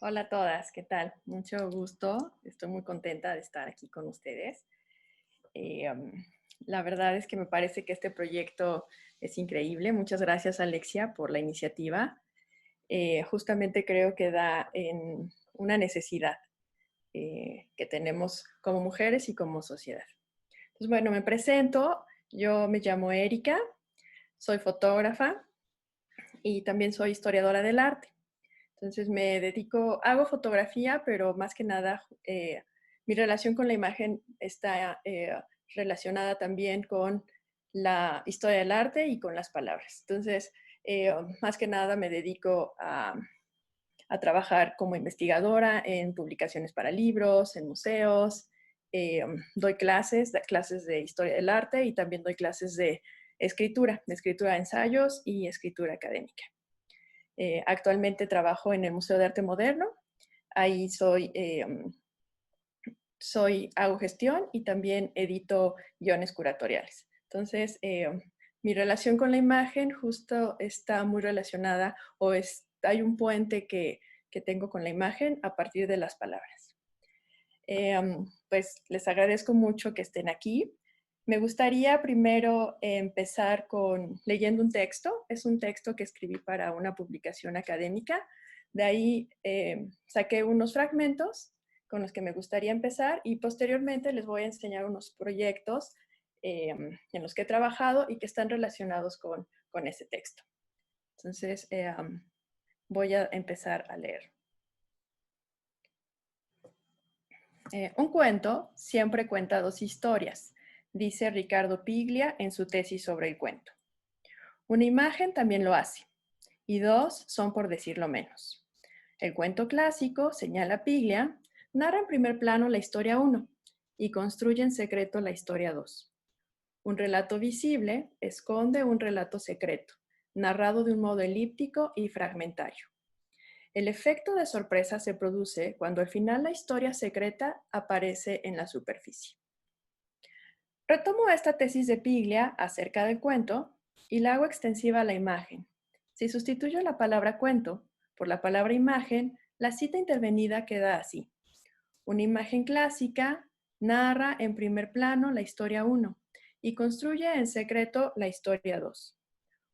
Hola a todas, ¿qué tal? Mucho gusto, estoy muy contenta de estar aquí con ustedes. Eh, um, la verdad es que me parece que este proyecto es increíble. Muchas gracias, Alexia, por la iniciativa. Justamente creo que da en una necesidad que tenemos como mujeres y como sociedad. Pues bueno, me presento. Yo me llamo Erika, soy fotógrafa y también soy historiadora del arte. Entonces me dedico, hago fotografía, pero más que nada mi relación con la imagen está relacionada también con la historia del arte y con las palabras. Entonces, más que nada me dedico a trabajar como investigadora en publicaciones para libros, en museos, doy clases de historia del arte y también doy clases de escritura de ensayos y escritura académica. Actualmente trabajo en el Museo de Arte Moderno. Ahí hago gestión y también edito guiones curatoriales. Entonces, mi relación con la imagen justo está muy relacionada hay un puente que tengo con la imagen a partir de las palabras. Pues les agradezco mucho que estén aquí. Me gustaría primero empezar con leyendo un texto. Es un texto que escribí para una publicación académica. De ahí saqué unos fragmentos con los que me gustaría empezar y posteriormente les voy a enseñar unos proyectos en los que he trabajado y que están relacionados con ese texto. Entonces, voy a empezar a leer. Un cuento siempre cuenta dos historias, dice Ricardo Piglia en su tesis sobre el cuento. Una imagen también lo hace, y dos son por decirlo menos. El cuento clásico, señala Piglia, narra en primer plano la historia 1 y construye en secreto la historia 2. Un relato visible esconde un relato secreto, narrado de un modo elíptico y fragmentario. El efecto de sorpresa se produce cuando al final la historia secreta aparece en la superficie. Retomo esta tesis de Piglia acerca del cuento y la hago extensiva a la imagen. Si sustituyo la palabra cuento por la palabra imagen, la cita intervenida queda así. Una imagen clásica narra en primer plano la historia 1 y construye en secreto la historia 2.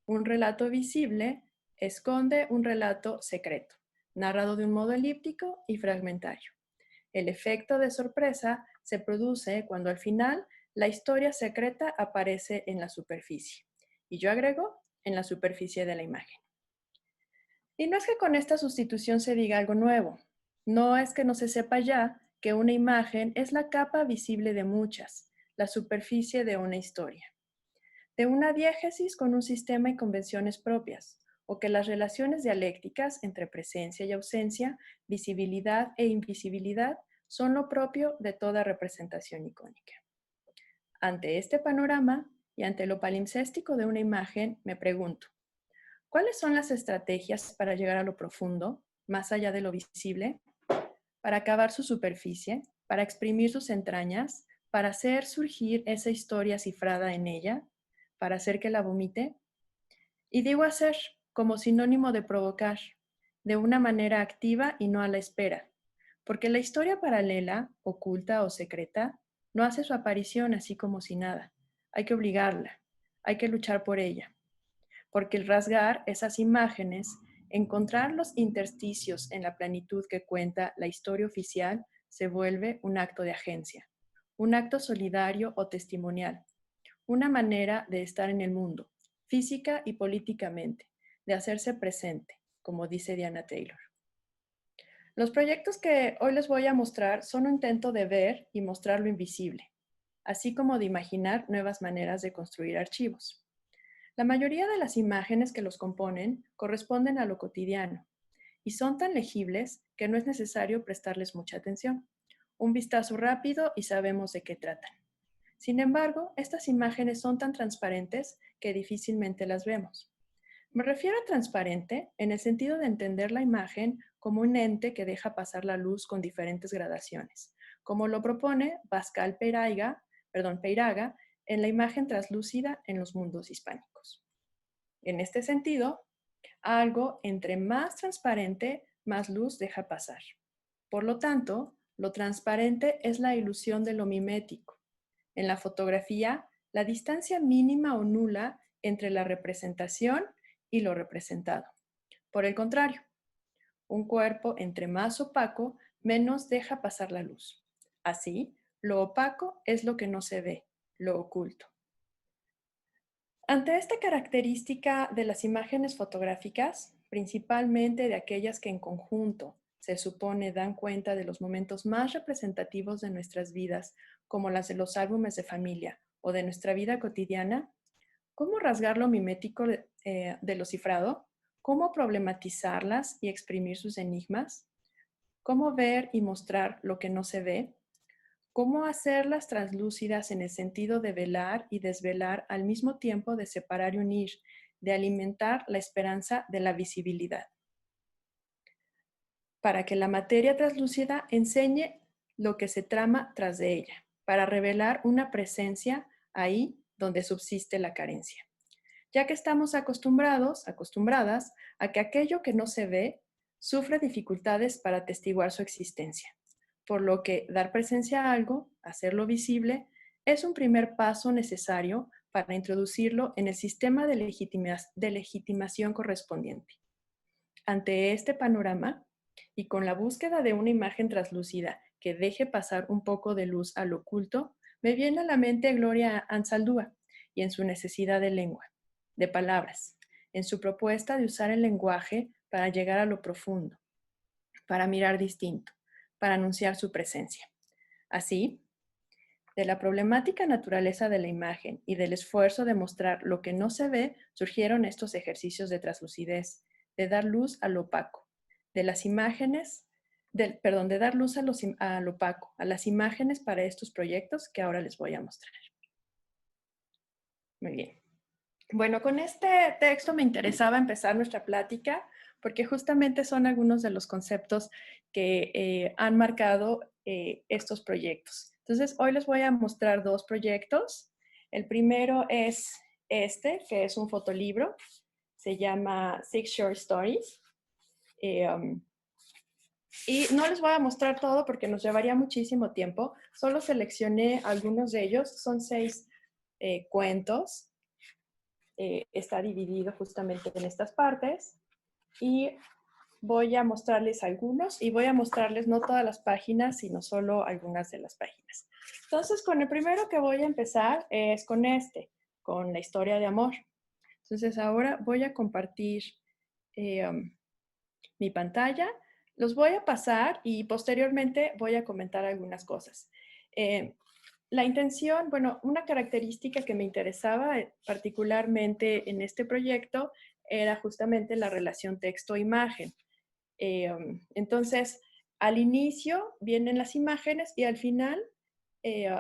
Un relato visible esconde un relato secreto, narrado de un modo elíptico y fragmentario. El efecto de sorpresa se produce cuando al final la historia secreta aparece en la superficie. Y yo agrego en la superficie de la imagen. Y no es que con esta sustitución se diga algo nuevo. No es que no se sepa ya que una imagen es la capa visible de muchas, la superficie de una historia, de una diégesis con un sistema y convenciones propias, o que las relaciones dialécticas entre presencia y ausencia, visibilidad e invisibilidad son lo propio de toda representación icónica. Ante este panorama y ante lo palimpséstico de una imagen, me pregunto, ¿cuáles son las estrategias para llegar a lo profundo, más allá de lo visible, para acabar su superficie, para exprimir sus entrañas, para hacer surgir esa historia cifrada en ella, para hacer que la vomite? Y digo hacer como sinónimo de provocar, de una manera activa y no a la espera, porque la historia paralela, oculta o secreta, no hace su aparición así como si nada. Hay que obligarla, hay que luchar por ella, porque el rasgar esas imágenes, encontrar los intersticios en la planitud que cuenta la historia oficial, se vuelve un acto de agencia, un acto solidario o testimonial, una manera de estar en el mundo, física y políticamente, de hacerse presente, como dice Diana Taylor. Los proyectos que hoy les voy a mostrar son un intento de ver y mostrar lo invisible, así como de imaginar nuevas maneras de construir archivos. La mayoría de las imágenes que los componen corresponden a lo cotidiano y son tan legibles que no es necesario prestarles mucha atención. Un vistazo rápido y sabemos de qué tratan. Sin embargo, estas imágenes son tan transparentes que difícilmente las vemos. Me refiero a transparente en el sentido de entender la imagen como un ente que deja pasar la luz con diferentes gradaciones, como lo propone Pascal Peiraga en la imagen translúcida en los mundos hispánicos. En este sentido, algo entre más transparente, más luz deja pasar. Por lo tanto, lo transparente es la ilusión de lo mimético. En la fotografía, la distancia mínima o nula entre la representación y lo representado. Por el contrario, un cuerpo entre más opaco, menos deja pasar la luz. Así, lo opaco es lo que no se ve, lo oculto. Ante esta característica de las imágenes fotográficas, principalmente de aquellas que en conjunto se supone dan cuenta de los momentos más representativos de nuestras vidas, como las de los álbumes de familia o de nuestra vida cotidiana, ¿cómo rasgar lo mimético de lo cifrado? ¿Cómo problematizarlas y exprimir sus enigmas? ¿Cómo ver y mostrar lo que no se ve? ¿Cómo hacerlas translúcidas en el sentido de velar y desvelar al mismo tiempo de separar y unir, de alimentar la esperanza de la visibilidad? Para que la materia translúcida enseñe lo que se trama tras de ella, para revelar una presencia ahí donde subsiste la carencia. Ya que estamos acostumbradas a que aquello que no se ve sufre dificultades para atestiguar su existencia, por lo que dar presencia a algo, hacerlo visible, es un primer paso necesario para introducirlo en el sistema de legitimación correspondiente. Ante este panorama, y con la búsqueda de una imagen translúcida que deje pasar un poco de luz al oculto, me viene a la mente Gloria Anzaldúa y en su necesidad de lengua, de palabras, en su propuesta de usar el lenguaje para llegar a lo profundo, para mirar distinto, para anunciar su presencia. Así, de la problemática naturaleza de la imagen y del esfuerzo de mostrar lo que no se ve, surgieron estos ejercicios de translucidez, de dar luz al opaco, de las imágenes, de dar luz al opaco, a las imágenes para estos proyectos que ahora les voy a mostrar. Muy bien. Bueno, con este texto me interesaba empezar nuestra plática porque justamente son algunos de los conceptos que han marcado estos proyectos. Entonces, hoy les voy a mostrar dos proyectos. El primero es este, que es un fotolibro. Se llama Six Short Stories. Y no les voy a mostrar todo porque nos llevaría muchísimo tiempo. Solo seleccioné algunos de ellos. Son 6 cuentos. Está dividido justamente en estas partes y voy a mostrarles algunos y voy a mostrarles no todas las páginas, sino solo algunas de las páginas. Entonces, con el primero que voy a empezar es con la historia de amor. Entonces, ahora voy a compartir mi pantalla. Los voy a pasar y posteriormente voy a comentar algunas cosas. La intención, bueno, una característica que me interesaba particularmente en este proyecto era justamente la relación texto-imagen. Entonces, al inicio vienen las imágenes y al final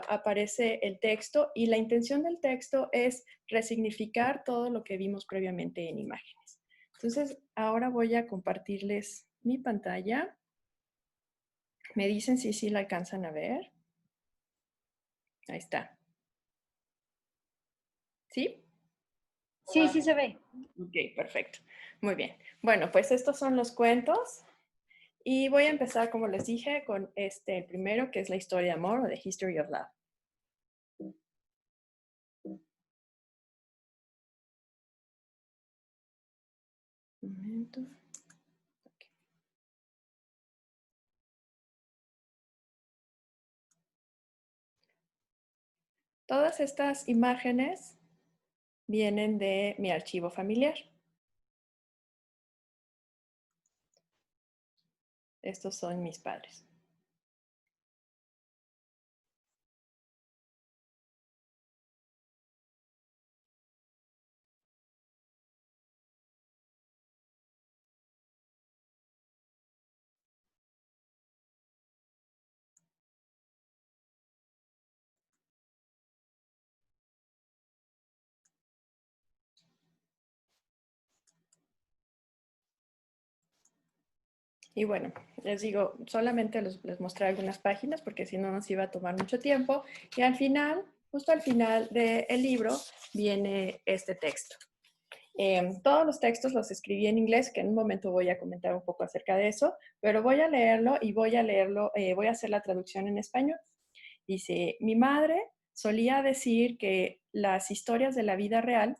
aparece el texto y la intención del texto es resignificar todo lo que vimos previamente en imágenes. Entonces, ahora voy a compartirles mi pantalla. Me dicen si sí la alcanzan a ver. Ahí está. ¿Sí? Sí, sí se ve. Ok, perfecto. Muy bien. Bueno, pues estos son los cuentos. Y voy a empezar, como les dije, con el primero, que es la historia de amor o The History of Love. Un momento. Okay. Todas estas imágenes vienen de mi archivo familiar. Estos son mis padres. Y bueno, les digo, solamente les mostré algunas páginas porque si no nos iba a tomar mucho tiempo. Y al final, justo al final del libro, viene este texto. Todos los textos los escribí en inglés, que en un momento voy a comentar un poco acerca de eso, pero voy a leerlo y voy a hacer la traducción en español. Dice, mi madre solía decir que las historias de la vida real,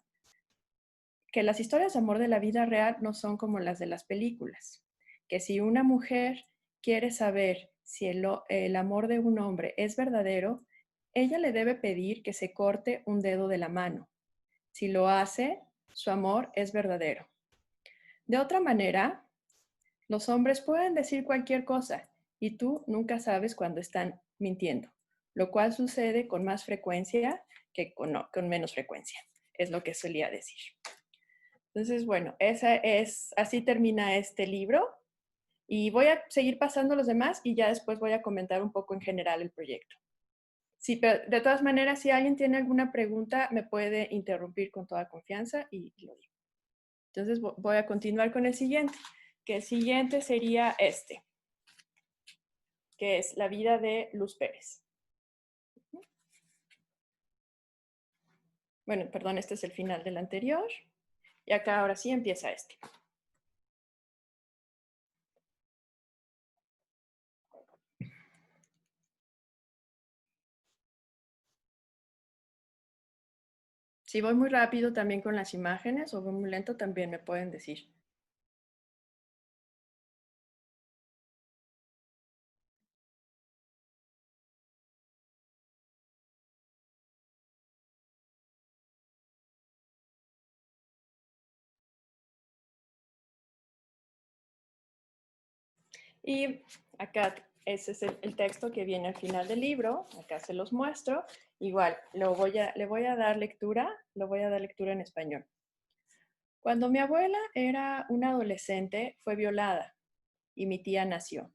que las historias de amor de la vida real no son como las de las películas, que si una mujer quiere saber si el amor de un hombre es verdadero, ella le debe pedir que se corte un dedo de la mano. Si lo hace, su amor es verdadero. De otra manera, los hombres pueden decir cualquier cosa y tú nunca sabes cuándo están mintiendo, lo cual sucede con más frecuencia que con menos frecuencia, es lo que solía decir. Entonces, bueno, así termina este libro y voy a seguir pasando los demás y ya después voy a comentar un poco en general el proyecto. Sí, pero de todas maneras, si alguien tiene alguna pregunta, me puede interrumpir con toda confianza y lo digo. Entonces voy a continuar con el siguiente, que el siguiente sería este, que es La vida de Luz Pérez. Bueno, perdón, este es el final del anterior. Y acá ahora sí empieza este. Si voy muy rápido también con las imágenes o voy muy lento, también me pueden decir. Y acá ese es el texto que viene al final del libro. Acá se los muestro. Igual, le voy a dar lectura, lo voy a dar lectura en español. Cuando mi abuela era una adolescente, fue violada y mi tía nació.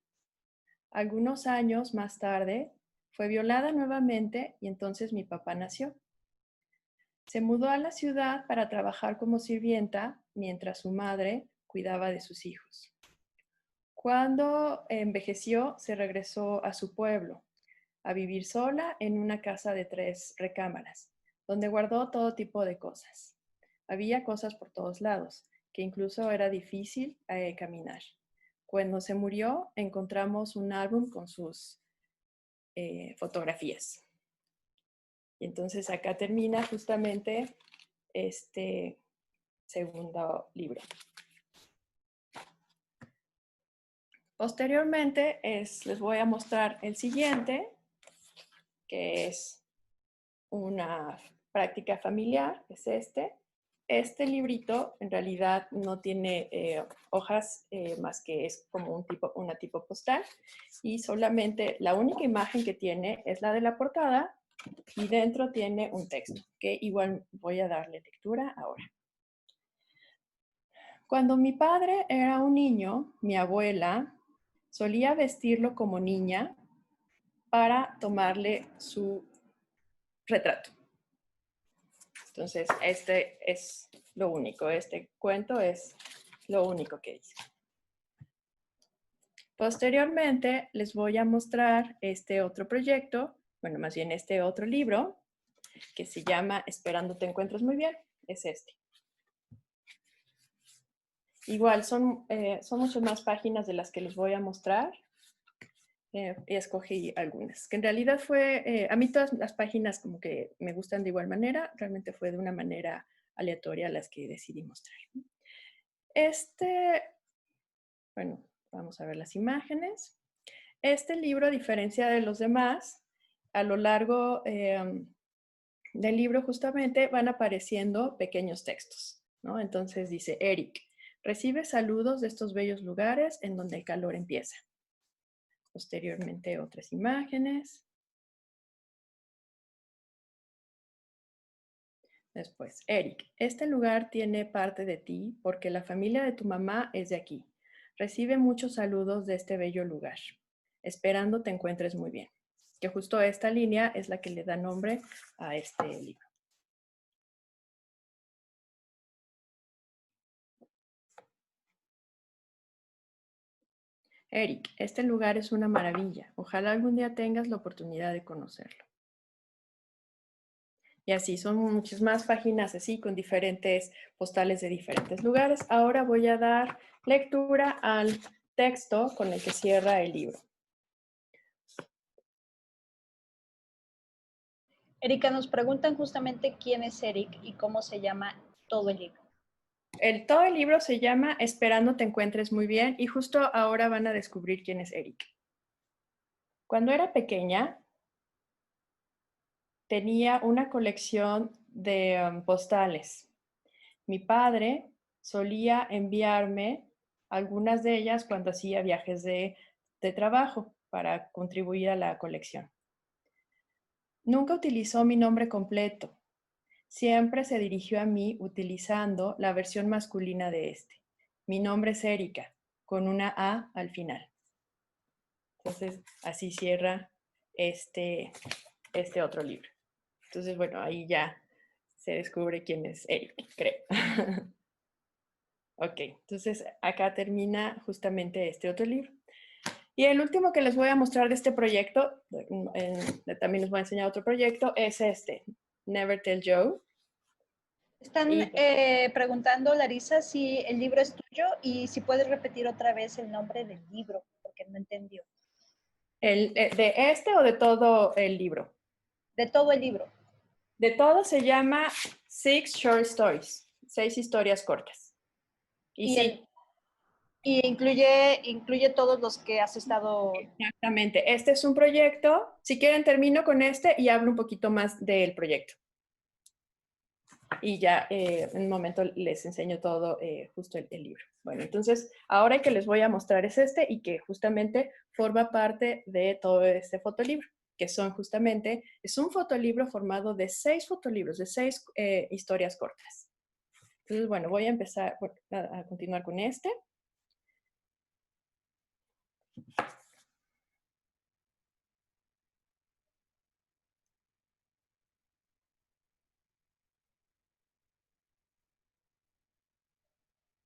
Algunos años más tarde, fue violada nuevamente y entonces mi papá nació. Se mudó a la ciudad para trabajar como sirvienta mientras su madre cuidaba de sus hijos. Cuando envejeció, se regresó a su pueblo, a vivir sola en una casa de 3 recámaras, donde guardó todo tipo de cosas. Había cosas por todos lados, que incluso era difícil caminar. Cuando se murió, encontramos un álbum con sus fotografías. Y entonces acá termina justamente este segundo libro. Posteriormente les voy a mostrar el siguiente, que es una práctica familiar, es este. Este librito en realidad no tiene hojas más que es como una tipo postal y solamente la única imagen que tiene es la de la portada y dentro tiene un texto que igual voy a darle lectura ahora. Cuando mi padre era un niño, mi abuela solía vestirlo como niña para tomarle su retrato. Entonces, este es lo único, este cuento es lo único que hice. Posteriormente, les voy a mostrar este otro proyecto, bueno, más bien este otro libro, que se llama Esperando te encuentres muy bien, es este. Igual, son muchas más páginas de las que les voy a mostrar. Y escogí algunas, que en realidad a mí todas las páginas como que me gustan de igual manera, realmente fue de una manera aleatoria las que decidí mostrar. Bueno, vamos a ver las imágenes. Este libro, a diferencia de los demás, a lo largo del libro justamente van apareciendo pequeños textos, ¿no? Entonces dice, Eric, recibe saludos de estos bellos lugares en donde el calor empieza. Posteriormente otras imágenes. Después, Eric, este lugar tiene parte de ti porque la familia de tu mamá es de aquí. Recibe muchos saludos de este bello lugar. Esperando te encuentres muy bien. Que justo esta línea es la que le da nombre a este libro. Eric, este lugar es una maravilla. Ojalá algún día tengas la oportunidad de conocerlo. Y así, son muchas más páginas así con diferentes postales de diferentes lugares. Ahora voy a dar lectura al texto con el que cierra el libro. Erika, nos preguntan justamente quién es Eric y cómo se llama todo el libro. Todo el libro se llama Esperando te encuentres muy bien y justo ahora van a descubrir quién es Eric. Cuando era pequeña, tenía una colección de postales. Mi padre solía enviarme algunas de ellas cuando hacía viajes de trabajo para contribuir a la colección. Nunca utilizó mi nombre completo. Siempre se dirigió a mí utilizando la versión masculina de este. Mi nombre es Erika, con una A al final. Entonces, así cierra este otro libro. Entonces, bueno, ahí ya se descubre quién es Eric, creo. Ok, entonces acá termina justamente este otro libro. Y el último que les voy a mostrar de este proyecto, también les voy a enseñar otro proyecto, es este, Never Tell Joe. Están preguntando, Larisa, si el libro es tuyo y si puedes repetir otra vez el nombre del libro, porque no entendió. ¿De este o de todo el libro? De todo el libro. De todo se llama Six Short Stories, 6 historias cortas. Y sí. Y incluye todos los que has estado... Exactamente. Este es un proyecto. Si quieren, termino con este y hablo un poquito más del proyecto. Y ya en un momento les enseño todo justo el libro. Bueno, entonces ahora el que les voy a mostrar es este y que justamente forma parte de todo este fotolibro, que son justamente, es un fotolibro formado de 6 fotolibros, de 6 historias cortas. Entonces, bueno, voy a empezar a continuar con este.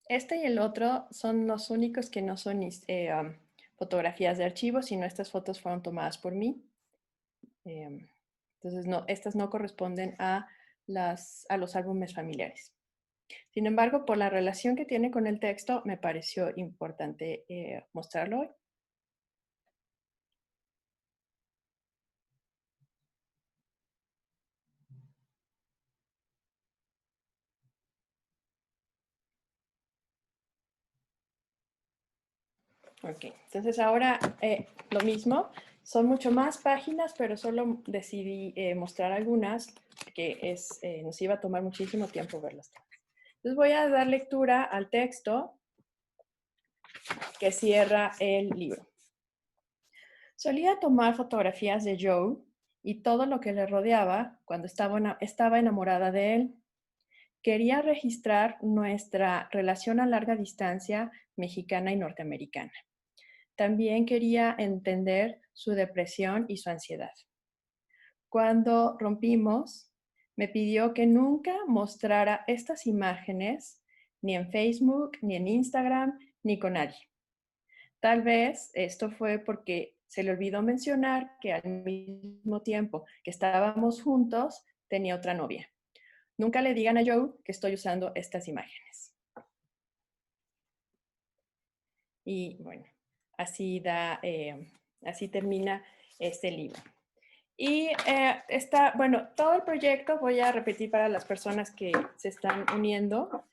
Este y el otro son los únicos que no son fotografías de archivo, sino estas fotos fueron tomadas por mí. Entonces, no, estas no corresponden a los álbumes familiares. Sin embargo, por la relación que tiene con el texto, me pareció importante mostrarlo hoy. Ok, entonces ahora lo mismo, son mucho más páginas, pero solo decidí mostrar algunas, porque nos iba a tomar muchísimo tiempo verlas todas. Entonces voy a dar lectura al texto que cierra el libro. Solía tomar fotografías de Joe y todo lo que le rodeaba cuando estaba enamorada de él. Quería registrar nuestra relación a larga distancia mexicana y norteamericana. También quería entender su depresión y su ansiedad. Cuando rompimos, me pidió que nunca mostrara estas imágenes ni en Facebook, ni en Instagram, ni con nadie. Tal vez esto fue porque se le olvidó mencionar que al mismo tiempo que estábamos juntos, tenía otra novia. Nunca le digan a Joe que estoy usando estas imágenes. Y bueno, así termina este libro. Y todo el proyecto, voy a repetir para las personas que se están uniendo,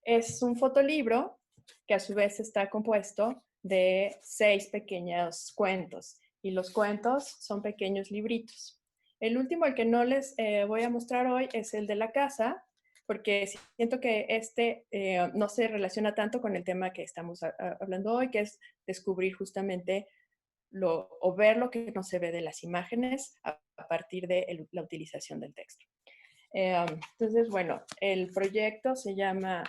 es un fotolibro que a su vez está compuesto de 6 pequeños cuentos y los cuentos son pequeños libritos. El último, el que no les voy a mostrar hoy, es el de la casa, porque siento que no se relaciona tanto con el tema que estamos hablando hoy, que es descubrir justamente o ver lo que no se ve de las imágenes a partir de la utilización del texto. Entonces, bueno, el proyecto se llama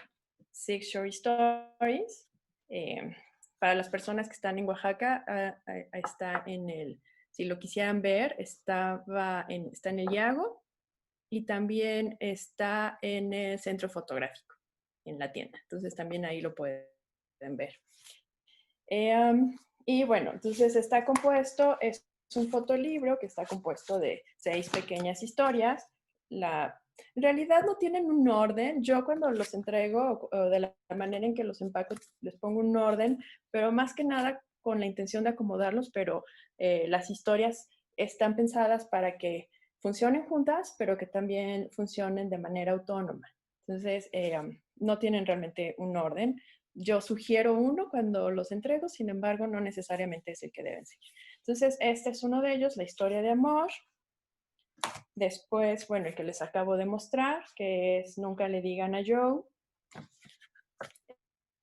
Six Short Stories. Para las personas que están en Oaxaca, está si lo quisieran ver, está en el Yago y también está en el centro fotográfico, en la tienda. Entonces, también ahí lo pueden ver. Y bueno, entonces está compuesto, un fotolibro que está compuesto de 6 pequeñas historias. En realidad no tienen un orden. Yo cuando los entrego, o de la manera en que los empaco, les pongo un orden, pero más que nada con la intención de acomodarlos, pero las historias están pensadas para que funcionen juntas, pero que también funcionen de manera autónoma. Entonces, no tienen realmente un orden. Yo sugiero uno cuando los entrego, sin embargo, no necesariamente es el que deben seguir. Entonces, este es uno de ellos, la historia de amor. Después, bueno, el que les acabo de mostrar, que es Nunca le digan a Joe.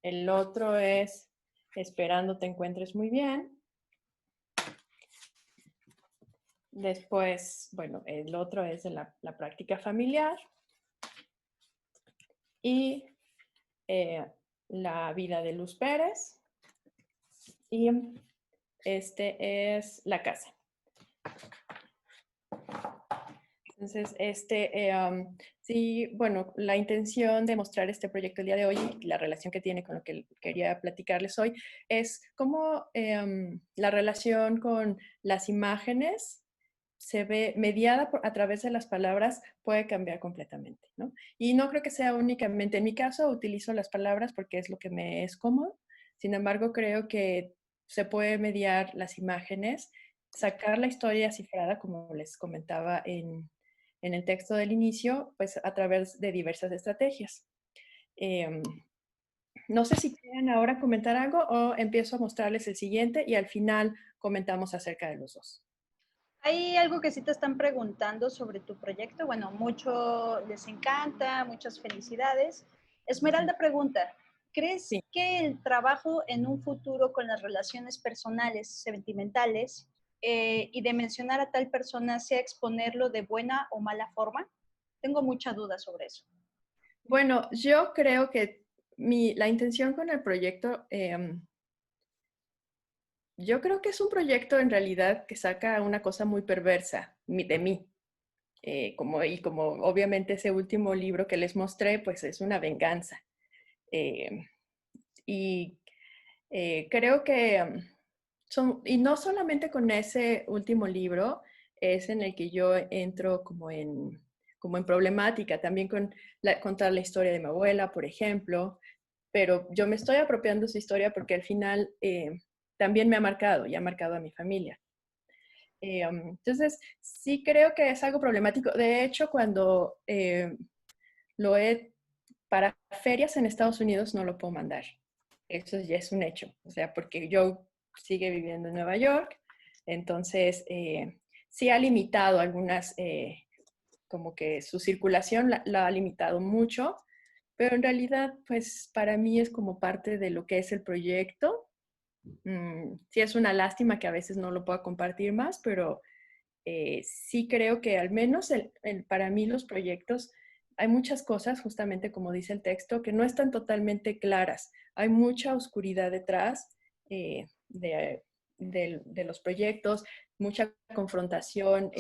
El otro es Esperando te encuentres muy bien. Después, bueno, el otro es de la práctica familiar. Y La vida de Luz Pérez. Y este es La casa. Entonces, sí, bueno, la intención de mostrar este proyecto el día de hoy y la relación que tiene con lo que quería platicarles hoy es cómo la relación con las imágenes se ve mediada a través de las palabras puede cambiar completamente, ¿no? Y no creo que sea únicamente, en mi caso utilizo las palabras porque es lo que me es cómodo, sin embargo creo que se puede mediar las imágenes, sacar la historia cifrada, como les comentaba en el texto del inicio, pues a través de diversas estrategias. No sé si quieren ahora comentar algo o empiezo a mostrarles el siguiente y al final comentamos acerca de los dos. ¿Hay algo que sí te están preguntando sobre tu proyecto? Bueno, mucho les encanta, muchas felicidades. Esmeralda pregunta, ¿crees Sí. que el trabajo en un futuro con las relaciones personales, sentimentales, y de mencionar a tal persona sea exponerlo de buena o mala forma? Tengo mucha duda sobre eso. Bueno, yo creo que la intención con el proyecto, yo creo que es un proyecto en realidad que saca una cosa muy perversa de mí. Como obviamente ese último libro que les mostré, pues es una venganza. Eh, y creo que y no solamente con ese último libro, es en el que yo entro como en problemática, también con contar la historia de mi abuela, por ejemplo, pero yo me estoy apropiando su historia porque al final también me ha marcado y ha marcado a mi familia. Entonces, sí creo que es algo problemático. De hecho, cuando lo he, para ferias en Estados Unidos no lo puedo mandar. Eso ya es un hecho. O sea, porque yo sigue viviendo en Nueva York, entonces sí ha limitado algunas, como que su circulación la ha limitado mucho, pero en realidad, pues para mí es como parte de lo que es el proyecto. Sí es una lástima que a veces no lo pueda compartir más, pero sí creo que al menos para mí los proyectos, hay muchas cosas, justamente como dice el texto, que no están totalmente claras. Hay mucha oscuridad detrás de los proyectos, mucha confrontación.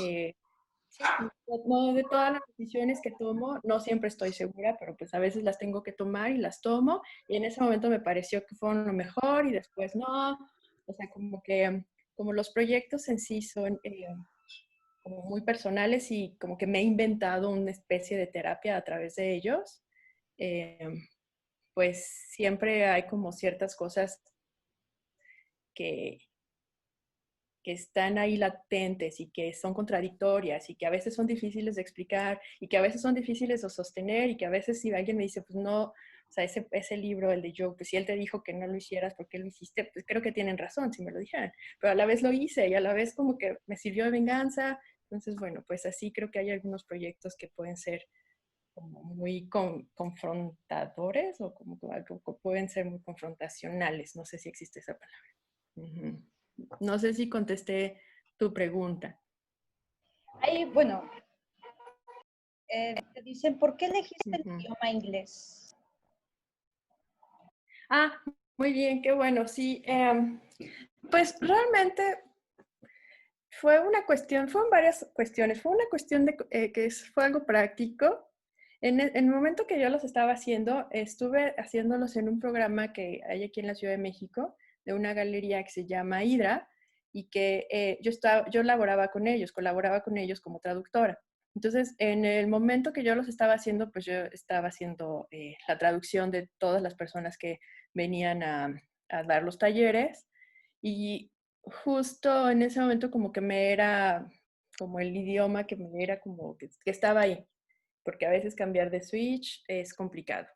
No de todas las decisiones que tomo, no siempre estoy segura, pero pues a veces las tengo que tomar y las tomo. Y en ese momento me pareció que fueron lo mejor y después no. O sea, como los proyectos en sí son como muy personales y como que me he inventado una especie de terapia a través de ellos, eh, pues siempre hay como ciertas cosas que, que están ahí latentes y que son contradictorias y que a veces son difíciles de explicar y que a veces son difíciles de sostener y que a veces si alguien me dice, pues no, o sea, ese libro, el de Joe, pues si él te dijo que no lo hicieras, ¿por qué lo hiciste? Pues creo que tienen razón si me lo dijeran, pero a la vez lo hice y a la vez como que me sirvió de venganza. Entonces, bueno, pues así creo que hay algunos proyectos que pueden ser como muy confrontadores o como que pueden ser muy confrontacionales. No sé si existe esa palabra. Ujú. No sé si contesté tu pregunta. Ahí, bueno, te dicen, ¿por qué elegiste el Ujú. idioma inglés? Ah, muy bien, qué bueno. Sí, pues realmente fueron varias cuestiones. Fue una cuestión de fue algo práctico. En el momento que yo los estaba haciendo, estuve haciéndolos en un programa que hay aquí en la Ciudad de México, de una galería que se llama Hydra, y que yo laboraba con ellos, colaboraba con ellos como traductora. Entonces, en el momento que yo los estaba haciendo, pues yo estaba haciendo la traducción de todas las personas que venían a dar los talleres y justo en ese momento como que me era como el idioma que me era como que estaba ahí, porque a veces cambiar de switch es complicado.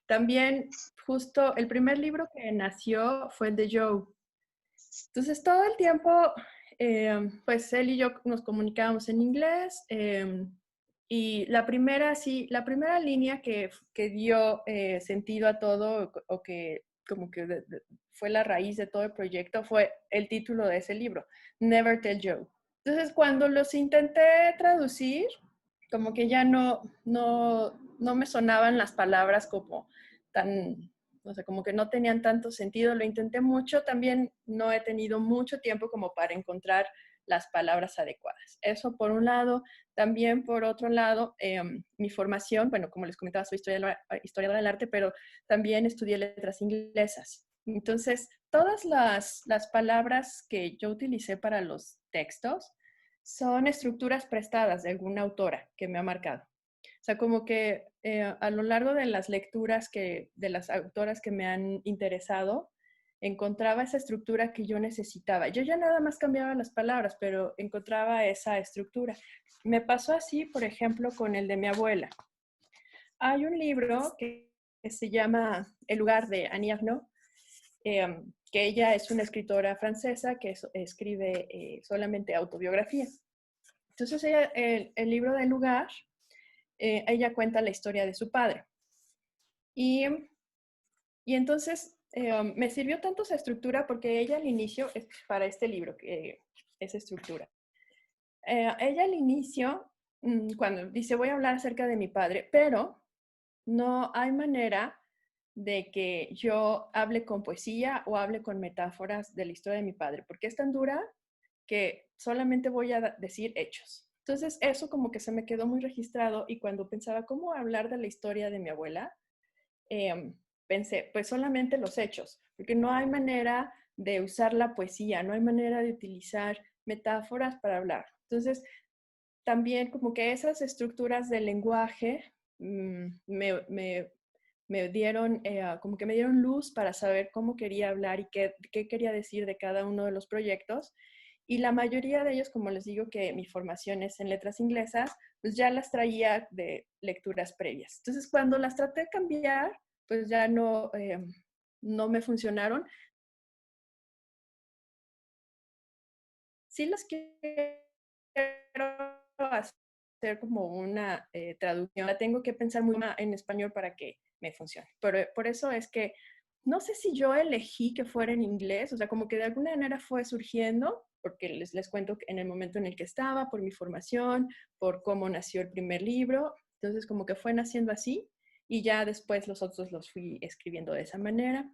También justo el primer libro que nació fue el de Joe. Entonces todo el tiempo, pues él y yo nos comunicábamos en inglés y la primera línea que dio sentido a todo o que como que fue la raíz de todo el proyecto fue el título de ese libro, Never Tell Joe. Entonces cuando los intenté traducir, como que ya no me sonaban las palabras como tan, o sea, como que no tenían tanto sentido. Lo intenté mucho, también no he tenido mucho tiempo como para encontrar las palabras adecuadas. Eso por un lado. También por otro lado, mi formación, bueno, como les comentaba, soy historiadora del arte, pero también estudié letras inglesas. Entonces, todas las palabras que yo utilicé para los textos son estructuras prestadas de alguna autora que me ha marcado. O sea, como que a lo largo de las lecturas de las autoras que me han interesado, encontraba esa estructura que yo necesitaba. Yo ya nada más cambiaba las palabras, pero encontraba esa estructura. Me pasó así, por ejemplo, con el de mi abuela. Hay un libro que se llama El lugar de Annie Ernaux, que ella es una escritora francesa que escribe solamente autobiografía. Entonces, el libro del lugar, ella cuenta la historia de su padre. Y, y entonces me sirvió tanto esa estructura porque ella al inicio, para este libro, esa estructura, ella al inicio, cuando dice voy a hablar acerca de mi padre, pero no hay manera de que yo hable con poesía o hable con metáforas de la historia de mi padre, porque es tan dura que solamente voy a decir hechos. Entonces eso como que se me quedó muy registrado y cuando pensaba cómo hablar de la historia de mi abuela, pensé, pues solamente los hechos, porque no hay manera de usar la poesía, no hay manera de utilizar metáforas para hablar. Entonces, también como que esas estructuras del lenguaje me dieron, como que me dieron luz para saber cómo quería hablar y qué quería decir de cada uno de los proyectos. Y la mayoría de ellos, como les digo que mi formación es en letras inglesas, pues ya las traía de lecturas previas. Entonces, cuando las traté de cambiar, pues ya no me funcionaron. Sí las quiero hacer como una traducción, la tengo que pensar muy mal en español para que me funcione. Pero por eso es que no sé si yo elegí que fuera en inglés, o sea, como que de alguna manera fue surgiendo, porque les cuento en el momento en el que estaba, por mi formación, por cómo nació el primer libro, entonces como que fue naciendo así y ya después los otros los fui escribiendo de esa manera.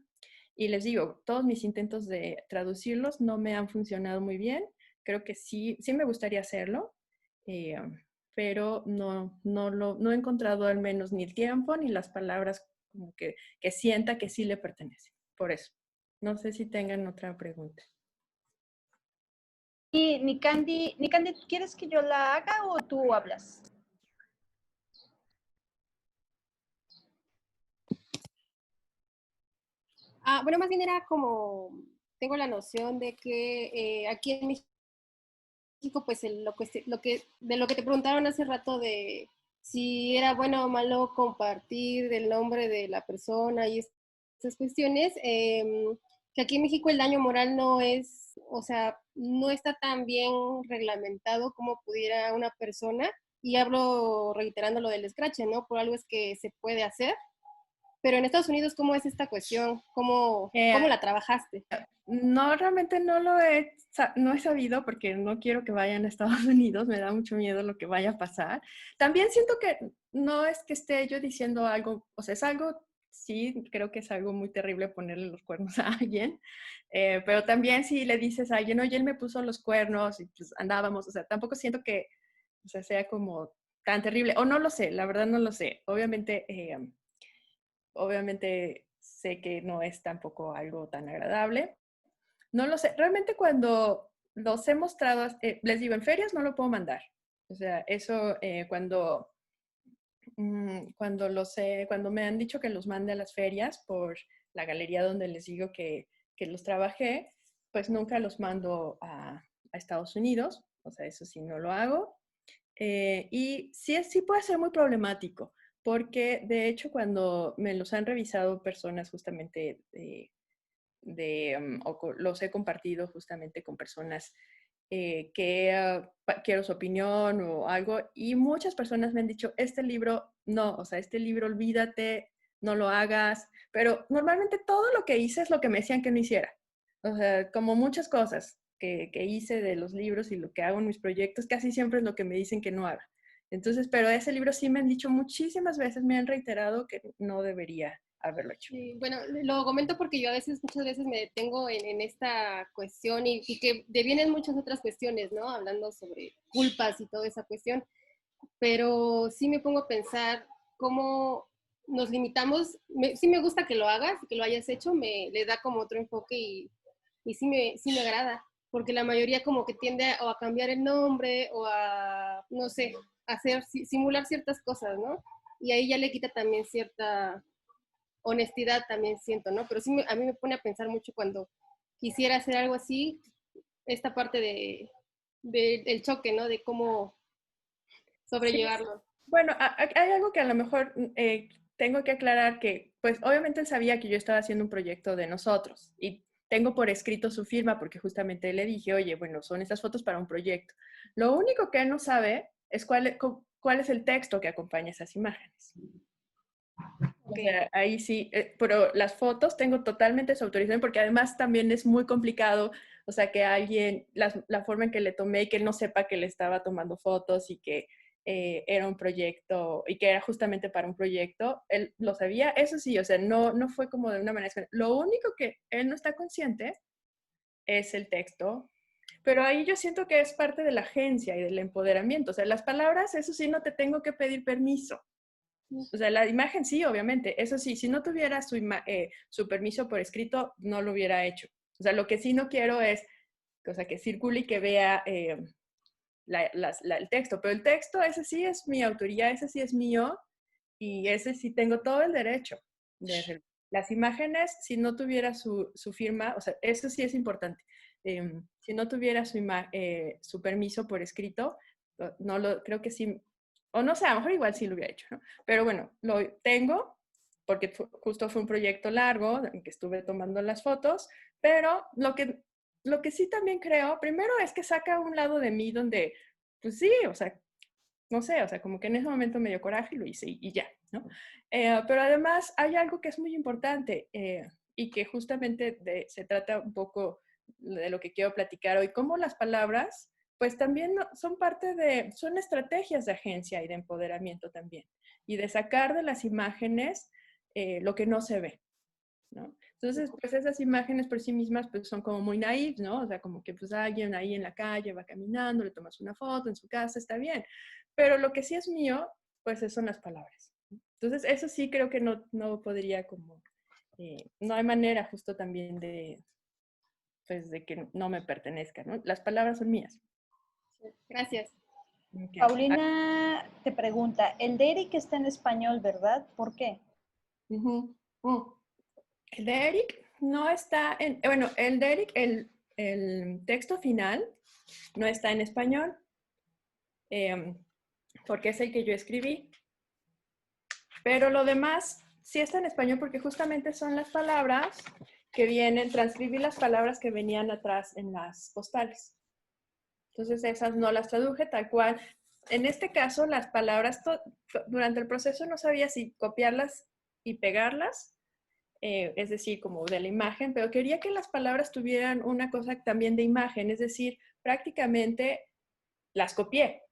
Y les digo, todos mis intentos de traducirlos no me han funcionado muy bien. Creo que sí me gustaría hacerlo, eh, pero no he encontrado al menos ni el tiempo ni las palabras como que sienta que sí le pertenece. Por eso. No sé si tengan otra pregunta. Y Nicandi, ¿quieres que yo la haga o tú hablas? Bueno, más bien era como, tengo la noción de que aquí en México, pues de lo que te preguntaron hace rato de si era bueno o malo compartir el nombre de la persona y esas cuestiones, que aquí en México el daño moral no es, o sea, no está tan bien reglamentado como pudiera una persona, y hablo reiterando lo del scratch, ¿no? Por algo es que se puede hacer. Pero en Estados Unidos, ¿cómo es esta cuestión? ¿Cómo la trabajaste? No, realmente no he sabido porque no quiero que vayan a Estados Unidos, me da mucho miedo lo que vaya a pasar. También siento que no es que esté yo diciendo algo, o sea, es algo, sí, creo que es algo muy terrible ponerle los cuernos a alguien, pero también si le dices a alguien, oye, él me puso los cuernos y pues andábamos, o sea, tampoco siento que, o sea como tan terrible, o no lo sé, la verdad no lo sé. Obviamente sé que no es tampoco algo tan agradable. No lo sé. Realmente cuando los he mostrado, les digo, en ferias no lo puedo mandar. O sea, eso cuando me han dicho que los mande a las ferias por la galería donde les digo que los trabajé, pues nunca los mando a Estados Unidos. O sea, eso sí no lo hago. Y sí puede ser muy problemático, porque de hecho cuando me los han revisado personas justamente los he compartido justamente con personas que quiero su opinión o algo, y muchas personas me han dicho, este libro no, o sea, este libro olvídate, no lo hagas, pero normalmente todo lo que hice es lo que me decían que no hiciera. O sea, como muchas cosas que hice de los libros y lo que hago en mis proyectos, casi siempre es lo que me dicen que no haga. Entonces, pero ese libro sí me han dicho muchísimas veces, me han reiterado que no debería haberlo hecho. Sí, bueno, lo comento porque yo a veces, muchas veces me detengo en esta cuestión y que devienen muchas otras cuestiones, ¿no? Hablando sobre culpas y toda esa cuestión, pero sí me pongo a pensar cómo nos limitamos. Sí me gusta que lo hagas, que lo hayas hecho, le da como otro enfoque y sí me agrada, porque la mayoría como que tiende o a cambiar el nombre o a, no sé, simular ciertas cosas, ¿no? Y ahí ya le quita también cierta honestidad también siento, ¿no? Pero sí a mí me pone a pensar mucho cuando quisiera hacer algo así, esta parte del choque, ¿no? De cómo Sí, sobrellevarlo. bueno, hay algo que a lo mejor tengo que aclarar que, pues obviamente él sabía que yo estaba haciendo un proyecto de nosotros y tengo por escrito su firma porque justamente le dije, oye, bueno, son estas fotos para un proyecto. Lo único que él no sabe es cuál es el texto que acompaña esas imágenes. O Okay. sea, ahí sí, pero las fotos tengo totalmente su autorización porque además también es muy complicado, o sea, que alguien, la forma en que le tomé y que él no sepa que le estaba tomando fotos y que era un proyecto y que era justamente para un proyecto, él lo sabía, eso sí, o sea, no fue como de una manera. Lo único que él no está consciente es el texto, pero ahí yo siento que es parte de la agencia y del empoderamiento, o sea, las palabras, eso sí, no te tengo que pedir permiso. O sea, la imagen sí, obviamente. Eso sí, si no tuviera su permiso por escrito, no lo hubiera hecho. O sea, lo que sí no quiero es, o sea, que circule y que vea el texto. Pero el texto, ese sí es mi autoría, ese sí es mío y ese sí tengo todo el derecho de hacerlo. Las imágenes, si no tuviera su firma, o sea, eso sí es importante. Si no tuviera su permiso por escrito, creo que sí, o no sé, a lo mejor igual sí lo hubiera hecho, ¿no? Pero bueno, lo tengo porque justo fue un proyecto largo en que estuve tomando las fotos, pero lo que sí también creo, primero es que saca un lado de mí donde, pues sí, o sea, no sé, o sea, como que en ese momento me dio coraje y lo hice y ya, ¿no? Pero además hay algo que es muy importante y que justamente se trata un poco de lo que quiero platicar hoy, cómo las palabras, pues también son estrategias de agencia y de empoderamiento también, y de sacar de las imágenes lo que no se ve, ¿no? Entonces, pues esas imágenes por sí mismas pues son como muy naif, ¿no? O sea, como que pues alguien ahí en la calle va caminando, le tomas una foto en su casa, está bien. Pero lo que sí es mío, pues son las palabras. Entonces, eso sí creo que no podría como, no hay manera justo también pues, de que no me pertenezca, ¿no? Las palabras son mías. Gracias. Okay. Paulina te pregunta, el de Eric está en español, ¿verdad? ¿Por qué? El de Eric no está bueno, el de Eric, el texto final no está en español, eh, porque es el que yo escribí. Pero lo demás sí está en español porque justamente son las palabras que vienen, transcribí las palabras que venían atrás en las postales. Entonces esas no las traduje tal cual. En este caso, las palabras, durante el proceso no sabía si copiarlas y pegarlas, es decir, como de la imagen, pero quería que las palabras tuvieran una cosa también de imagen, es decir, prácticamente las copié.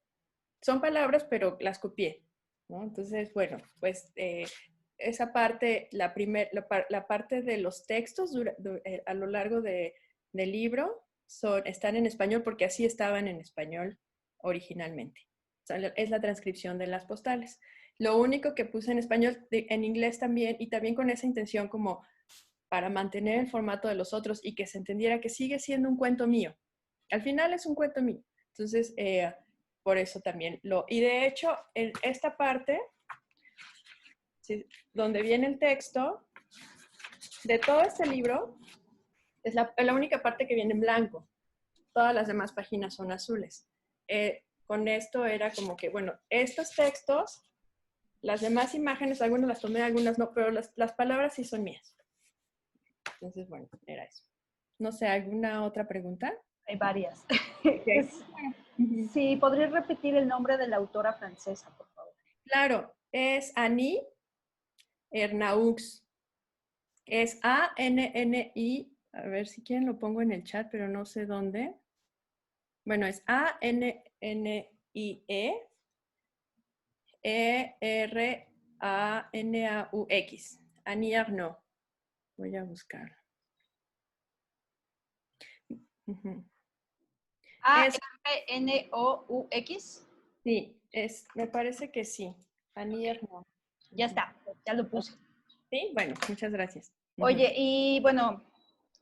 Son palabras, pero las copié, ¿no? Entonces, bueno, pues esa parte, la parte de los textos a lo largo del libro están en español porque así estaban en español originalmente. O sea, es la transcripción de las postales. Lo único que puse en español, en inglés también, y también con esa intención como para mantener el formato de los otros y que se entendiera que sigue siendo un cuento mío. Al final es un cuento mío. Entonces, por eso también lo... Y de hecho, en esta parte, ¿sí?, donde viene el texto, de todo este libro, es la única parte que viene en blanco. Todas las demás páginas son azules. Con esto era como que, bueno, estos textos, las demás imágenes, algunas las tomé, algunas no, pero las palabras sí son mías. Entonces, bueno, era eso. No sé, ¿alguna otra pregunta? Hay varias. Okay. Sí, ¿podrías repetir el nombre de la autora francesa, por favor? Claro, es Annie Ernaux. Es A-N-N-I. A ver si quieren lo pongo en el chat, pero no sé dónde. Bueno, es A-N-N-I-E E-R-A-N-A-U-X. Annie Ernaux. Voy a buscar. A-R-N-O-U-X. Sí, me parece que sí. Annie Ernaux. Ya está, ya lo puse. Sí, bueno, muchas gracias. Oye, y bueno,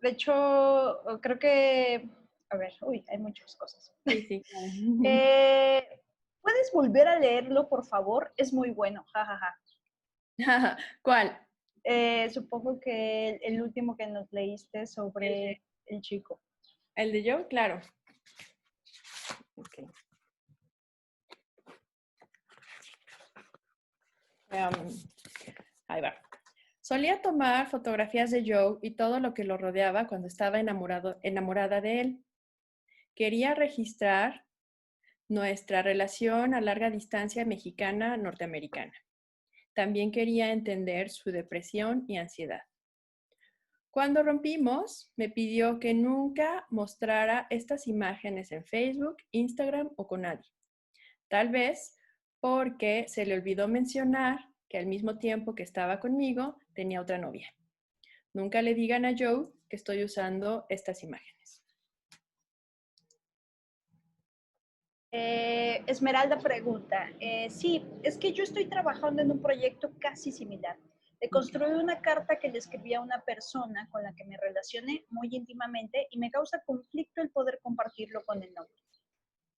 de hecho, creo que, a ver, uy, hay muchas cosas. Sí, sí, claro. ¿Puedes volver a leerlo, por favor? Es muy bueno, jajaja. ¿Cuál? Supongo que el último que nos leíste sobre el chico. ¿El de yo? Claro. Okay. Ahí va. Solía tomar fotografías de Joe y todo lo que lo rodeaba cuando estaba enamorada de él. Quería registrar nuestra relación a larga distancia mexicana-norteamericana. También quería entender su depresión y ansiedad. Cuando rompimos, me pidió que nunca mostrara estas imágenes en Facebook, Instagram o con nadie. Tal vez porque se le olvidó mencionar que al mismo tiempo que estaba conmigo, tenía otra novia. Nunca le digan a Joe que estoy usando estas imágenes. Esmeralda pregunta, sí, es que yo estoy trabajando en un proyecto casi similar. Le construí una carta que le escribí a una persona con la que me relacioné muy íntimamente y me causa conflicto el poder compartirlo con el nombre.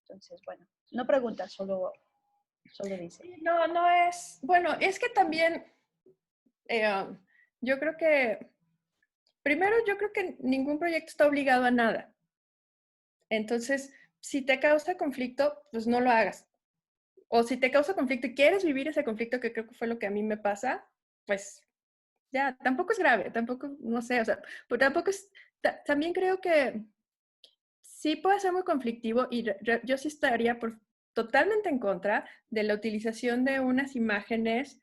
Entonces, bueno, no pregunta, solo dice. No, no es... Bueno, es que también yo creo que... Primero, yo creo que ningún proyecto está obligado a nada. Entonces, si te causa conflicto, pues no lo hagas. O si te causa conflicto y quieres vivir ese conflicto, que creo que fue lo que a mí me pasa, pues ya, tampoco es grave, tampoco, no sé, o sea, pero tampoco es, también creo que sí puede ser muy conflictivo y yo sí estaría totalmente en contra de la utilización de unas imágenes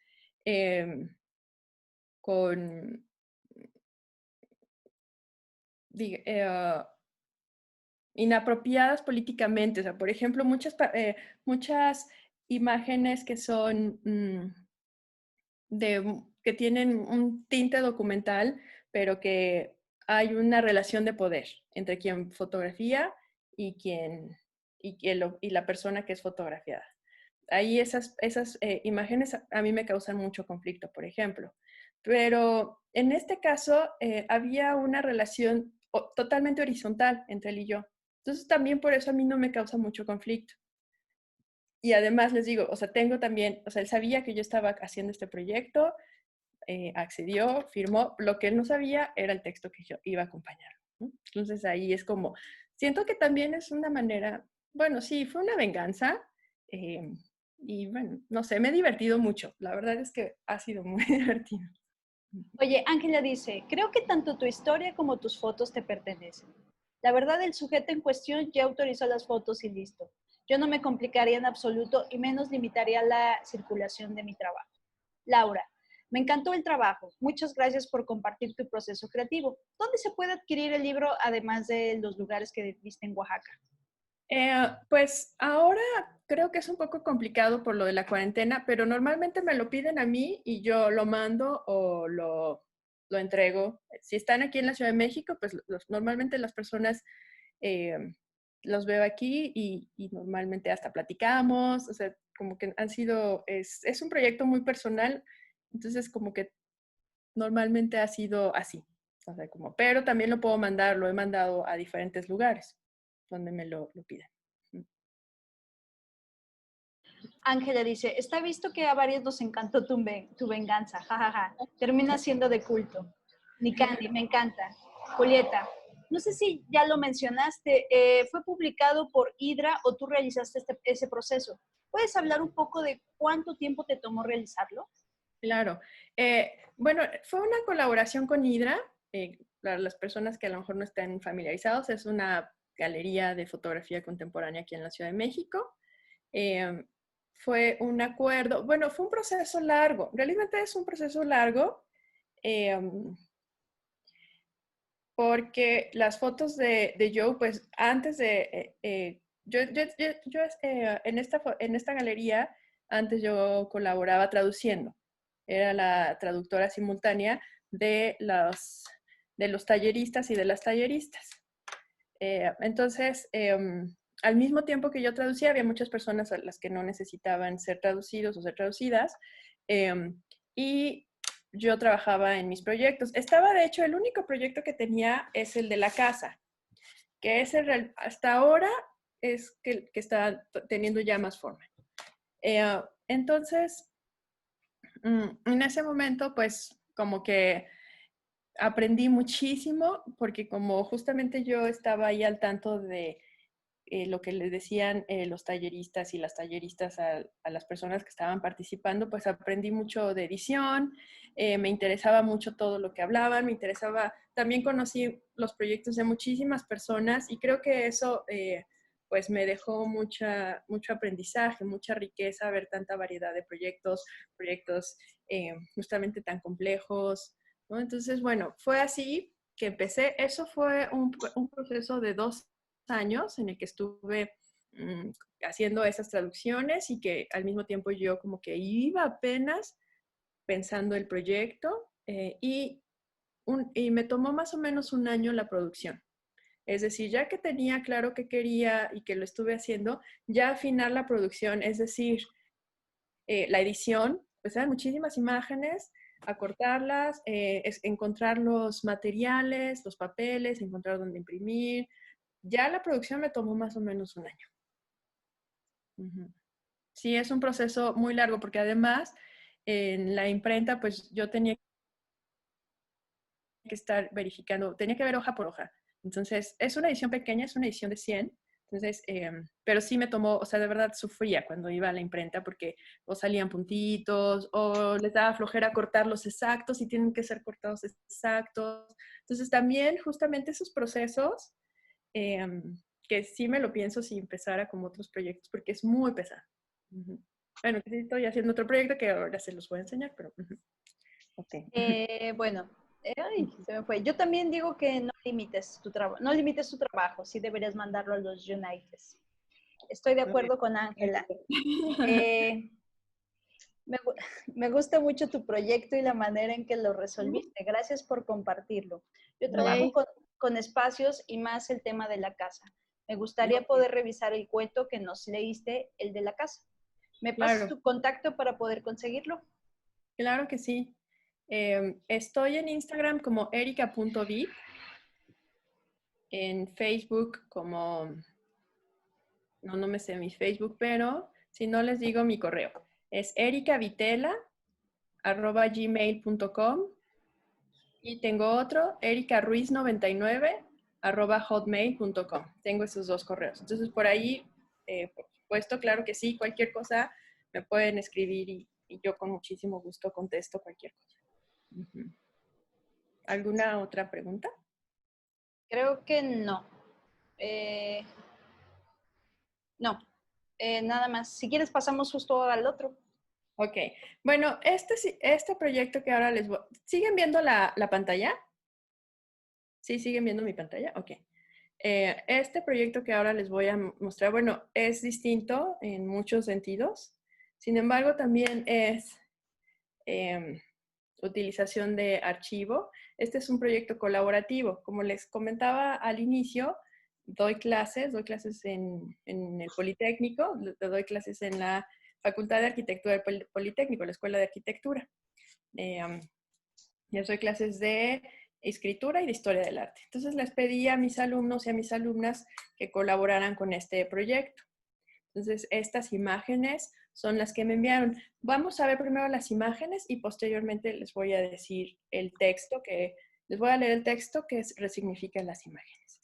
con, inapropiadas políticamente. O sea, por ejemplo, muchas imágenes que son que tienen un tinte documental, pero que hay una relación de poder entre quien fotografía y y la persona que es fotografiada. Ahí esas imágenes a mí me causan mucho conflicto, por ejemplo. Pero en este caso había una relación totalmente horizontal entre él y yo. Entonces también por eso a mí no me causa mucho conflicto. Y además les digo, o sea, tengo también, o sea, él sabía que yo estaba haciendo este proyecto, accedió, firmó. Lo que él no sabía era el texto que yo iba a acompañar, ¿no? Entonces ahí es como, siento que también es una manera, bueno, sí, fue una venganza. Y bueno, no sé, me he divertido mucho. La verdad es que ha sido muy divertido. Oye, Ángela dice, creo que tanto tu historia como tus fotos te pertenecen. La verdad, el sujeto en cuestión ya autorizó las fotos y listo. Yo no me complicaría en absoluto y menos limitaría la circulación de mi trabajo. Laura, me encantó el trabajo. Muchas gracias por compartir tu proceso creativo. ¿Dónde se puede adquirir el libro además de los lugares que viste en Oaxaca? Pues ahora creo que es un poco complicado por lo de la cuarentena, pero normalmente me lo piden a mí y yo lo mando o lo entrego. Si están aquí en la Ciudad de México, pues normalmente las personas eh, los veo aquí y normalmente hasta platicamos, o sea, como que han sido, es un proyecto muy personal, entonces como que normalmente ha sido así. O sea, como, pero también lo puedo mandar, lo he mandado a diferentes lugares donde me lo piden. Ángela dice, está visto que a varios nos encantó tu venganza, jajaja. Termina siendo de culto. Nicandi, me encanta. Julieta, no sé si ya lo mencionaste, ¿fue publicado por Hydra o tú realizaste ese proceso? ¿Puedes hablar un poco de cuánto tiempo te tomó realizarlo? Claro. Bueno, fue una colaboración con Hydra. Para las personas que a lo mejor no están familiarizados, es una galería de fotografía contemporánea aquí en la Ciudad de México. Fue un acuerdo, bueno, fue un proceso largo. Realmente es un proceso largo porque las fotos de Joe, pues antes de... en esta galería, antes yo colaboraba traduciendo. Era la traductora simultánea de los talleristas y de las talleristas. Entonces, al mismo tiempo que yo traducía, había muchas personas a las que no necesitaban ser traducidos o ser traducidas. Y yo trabajaba en mis proyectos. Estaba, de hecho, el único proyecto que tenía es el de la casa, que es hasta ahora es que está teniendo ya más forma. Entonces, en ese momento, pues, como que aprendí muchísimo, porque como justamente yo estaba ahí al tanto de lo que les decían los talleristas y las talleristas a las personas que estaban participando, pues aprendí mucho de edición, me interesaba mucho todo lo que hablaban, me interesaba, también conocí los proyectos de muchísimas personas y creo que eso pues me dejó mucho aprendizaje, mucha riqueza, ver tanta variedad de proyectos justamente tan complejos, ¿no? Entonces, bueno, fue así que empecé, eso fue un proceso de 2 años en el que estuve haciendo esas traducciones y que al mismo tiempo yo como que iba apenas pensando el proyecto y me tomó más o menos un año la producción. Es decir, ya que tenía claro qué quería y que lo estuve haciendo, ya afinar la producción, es decir, la edición, pues eran muchísimas imágenes, acortarlas, encontrar los materiales, los papeles, encontrar dónde imprimir. Ya la producción me tomó más o menos un año. Ujú. Sí, es un proceso muy largo porque además en la imprenta pues yo tenía que estar verificando, tenía que ver hoja por hoja. Entonces es una edición pequeña, es una edición de 100. Entonces, pero sí me tomó, o sea, de verdad sufría cuando iba a la imprenta porque o salían puntitos o les daba flojera cortarlos exactos y tienen que ser cortados exactos. Entonces también justamente esos procesos que sí me lo pienso si empezara como otros proyectos, porque es muy pesado. Ujú. Bueno, sí estoy haciendo otro proyecto que ahora se los voy a enseñar, pero... Ok. Bueno, ay, se me fue. Yo también digo que no limites tu trabajo, no limites tu trabajo, sí deberías mandarlo a los United. Estoy de acuerdo con Ángela. Me, me gusta mucho tu proyecto y la manera en que lo resolviste. Gracias por compartirlo. Yo trabajo con espacios y más el tema de la casa. Me gustaría poder revisar el cuento que nos leíste, el de la casa. ¿Me pasas tu contacto para poder conseguirlo? Claro que sí. Estoy en Instagram como erica.vid, en Facebook como, no me sé mi Facebook, pero si no les digo mi correo. Es ericavitela@gmail.com y tengo otro, ericaruiz99@hotmail.com. Tengo esos dos correos. Entonces por ahí, por supuesto, claro que sí, cualquier cosa me pueden escribir y yo con muchísimo gusto contesto cualquier cosa. Uh-huh. ¿Alguna otra pregunta? Creo que no. No, nada más. Si quieres pasamos justo al otro. Ok, bueno, este proyecto que ahora les voy... ¿Siguen viendo la pantalla? ¿Sí siguen viendo mi pantalla? Ok. Este proyecto que ahora les voy a mostrar, bueno, es distinto en muchos sentidos. Sin embargo, también es utilización de archivo. Este es un proyecto colaborativo. Como les comentaba al inicio, doy clases en el Politécnico, doy clases en la Facultad de Arquitectura del Politécnico, la Escuela de Arquitectura. Yo doy clases de escritura y de historia del arte. Entonces les pedí a mis alumnos y a mis alumnas que colaboraran con este proyecto. Entonces estas imágenes son las que me enviaron. Vamos a ver primero las imágenes y posteriormente les voy a decir el texto, que les voy a leer el texto que resignifica las imágenes.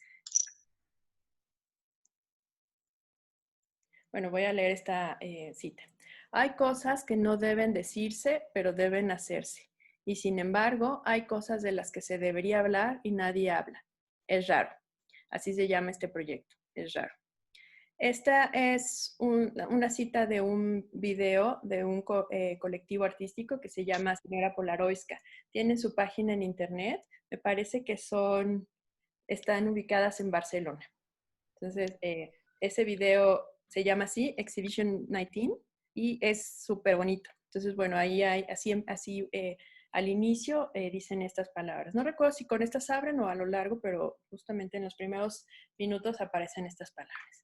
Bueno, voy a leer esta cita. Hay cosas que no deben decirse, pero deben hacerse. Y sin embargo, hay cosas de las que se debería hablar y nadie habla. Es raro. Así se llama este proyecto. Es raro. Esta es una cita de un video de un colectivo artístico que se llama Señora Polaroiska. Tienen su página en internet. Me parece que están ubicadas en Barcelona. Entonces, ese video se llama así, Exhibition 19, y es súper bonito. Entonces, bueno, ahí hay, así al inicio dicen estas palabras. No recuerdo si con estas abren o a lo largo, pero justamente en los primeros minutos aparecen estas palabras.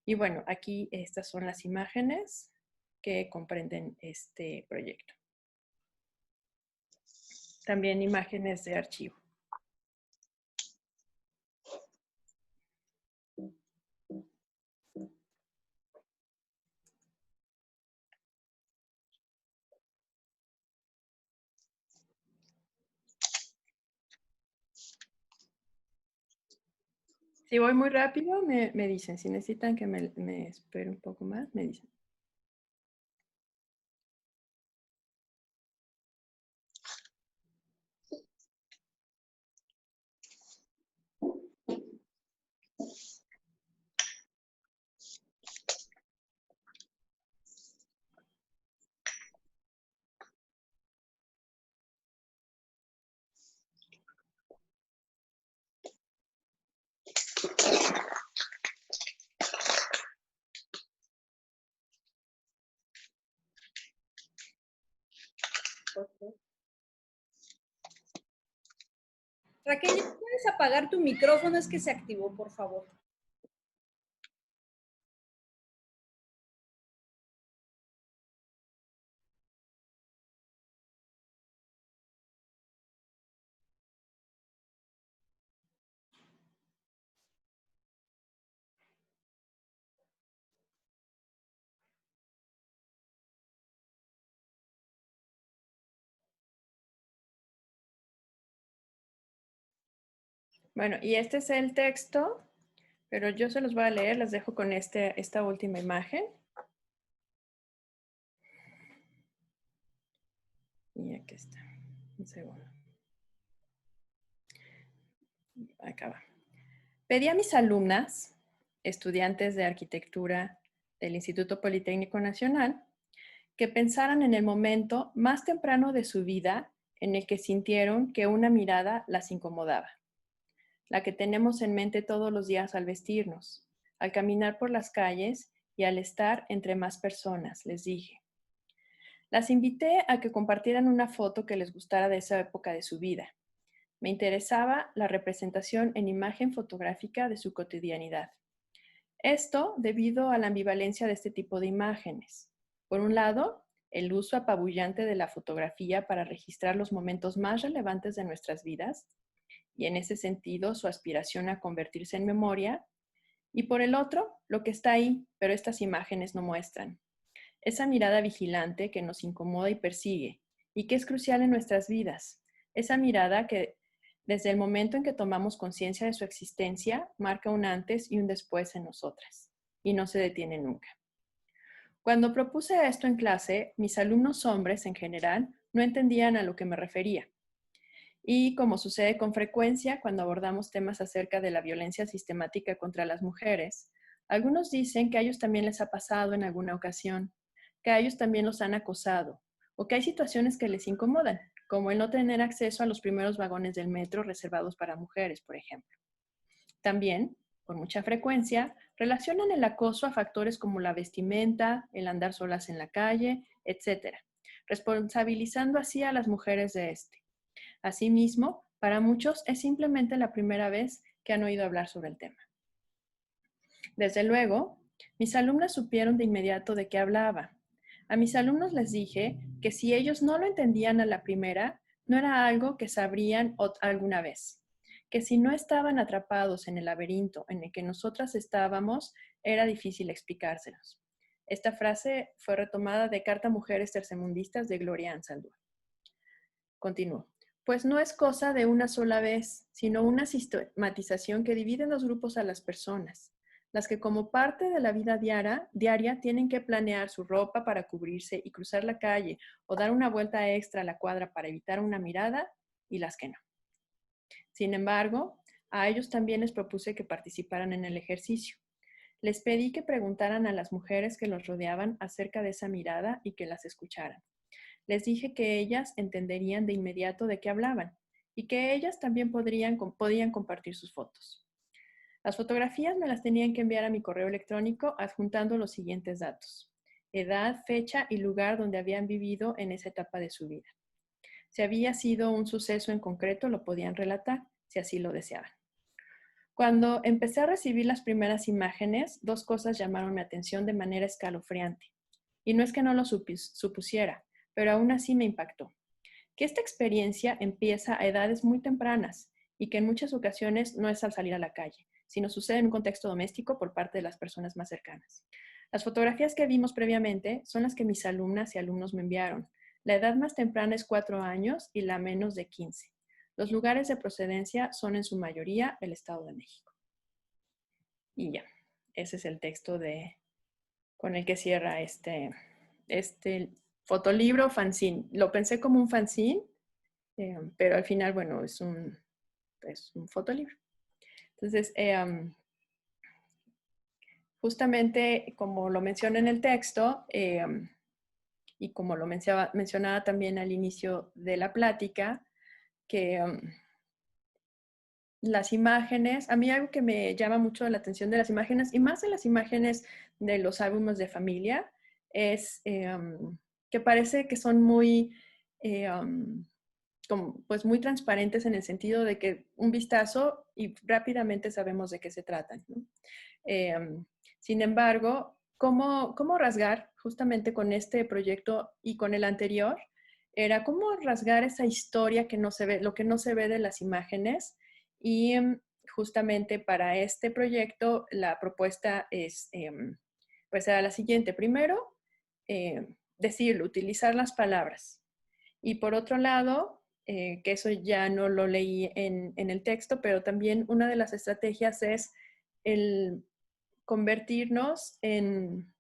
Y bueno, aquí estas son las imágenes que comprenden este proyecto. También imágenes de archivo. Si voy muy rápido, me dicen. Si necesitan que me espere un poco más, me dicen. Raquel, ¿puedes apagar tu micrófono? Es que se activó, por favor. Bueno, y este es el texto, pero yo se los voy a leer, les dejo con esta última imagen. Y aquí está, un segundo. Acá va. Pedí a mis alumnas, estudiantes de arquitectura del Instituto Politécnico Nacional, que pensaran en el momento más temprano de su vida en el que sintieron que una mirada las incomodaba, la que tenemos en mente todos los días al vestirnos, al caminar por las calles y al estar entre más personas, les dije. Las invité a que compartieran una foto que les gustara de esa época de su vida. Me interesaba la representación en imagen fotográfica de su cotidianidad. Esto debido a la ambivalencia de este tipo de imágenes. Por un lado, el uso apabullante de la fotografía para registrar los momentos más relevantes de nuestras vidas, y en ese sentido su aspiración a convertirse en memoria, y por el otro, lo que está ahí, pero estas imágenes no muestran. Esa mirada vigilante que nos incomoda y persigue, y que es crucial en nuestras vidas. Esa mirada que, desde el momento en que tomamos conciencia de su existencia, marca un antes y un después en nosotras, y no se detiene nunca. Cuando propuse esto en clase, mis alumnos hombres en general no entendían a lo que me refería. Y como sucede con frecuencia cuando abordamos temas acerca de la violencia sistemática contra las mujeres, algunos dicen que a ellos también les ha pasado en alguna ocasión, que a ellos también los han acosado, o que hay situaciones que les incomodan, como el no tener acceso a los primeros vagones del metro reservados para mujeres, por ejemplo. También, con mucha frecuencia, relacionan el acoso a factores como la vestimenta, el andar solas en la calle, etc., responsabilizando así a las mujeres de este. Asimismo, para muchos es simplemente la primera vez que han oído hablar sobre el tema. Desde luego, mis alumnas supieron de inmediato de qué hablaba. A mis alumnos les dije que si ellos no lo entendían a la primera, no era algo que sabrían alguna vez, que si no estaban atrapados en el laberinto en el que nosotras estábamos, era difícil explicárselos. Esta frase fue retomada de Carta a Mujeres Tercermundistas de Gloria Anzaldúa. Continúo. Pues no es cosa de una sola vez, sino una sistematización que divide en dos grupos a las personas. Las que como parte de la vida diaria tienen que planear su ropa para cubrirse y cruzar la calle o dar una vuelta extra a la cuadra para evitar una mirada, y las que no. Sin embargo, a ellos también les propuse que participaran en el ejercicio. Les pedí que preguntaran a las mujeres que los rodeaban acerca de esa mirada y que las escucharan. Les dije que ellas entenderían de inmediato de qué hablaban y que ellas también podían compartir sus fotos. Las fotografías me las tenían que enviar a mi correo electrónico adjuntando los siguientes datos: edad, fecha y lugar donde habían vivido en esa etapa de su vida. Si había sido un suceso en concreto, lo podían relatar, si así lo deseaban. Cuando empecé a recibir las primeras imágenes, dos cosas llamaron mi atención de manera escalofriante. Y no es que no lo supusiera, pero aún así me impactó. Que esta experiencia empieza a edades muy tempranas y que en muchas ocasiones no es al salir a la calle, sino sucede en un contexto doméstico por parte de las personas más cercanas. Las fotografías que vimos previamente son las que mis alumnas y alumnos me enviaron. La edad más temprana es 4 años y la menos de 15. Los lugares de procedencia son en su mayoría el Estado de México. Y ya, ese es el texto con el que cierra este fotolibro fanzine. Lo pensé como un fanzine, pero al final, bueno, es un fotolibro. Entonces, justamente como lo menciona en el texto, y como lo mencionaba también al inicio de la plática, que las imágenes, a mí algo que me llama mucho la atención de las imágenes, y más de las imágenes de los álbumes de familia, es que parece que son muy, pues muy transparentes en el sentido de que un vistazo y rápidamente sabemos de qué se tratan, ¿no? Sin embargo, ¿cómo rasgar justamente con este proyecto y con el anterior? Era cómo rasgar esa historia que no se ve, lo que no se ve de las imágenes. Y justamente para este proyecto la propuesta es, pues era la siguiente. Primero, decirlo, utilizar las palabras. Y por otro lado, que eso ya no lo leí en el texto, pero también una de las estrategias es el convertirnos en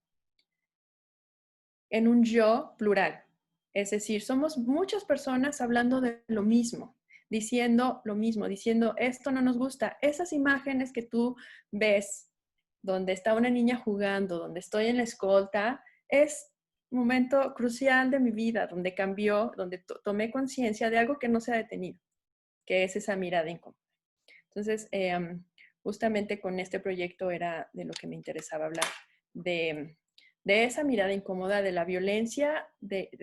un yo plural. Es decir, somos muchas personas hablando de lo mismo, diciendo lo mismo, diciendo esto no nos gusta. Esas imágenes que tú ves donde está una niña jugando, donde estoy en la escolta, es un momento crucial de mi vida, donde cambió, donde tomé conciencia de algo que no se ha detenido, que es esa mirada incómoda. Entonces, justamente con este proyecto era de lo que me interesaba hablar, de esa mirada incómoda, de la violencia,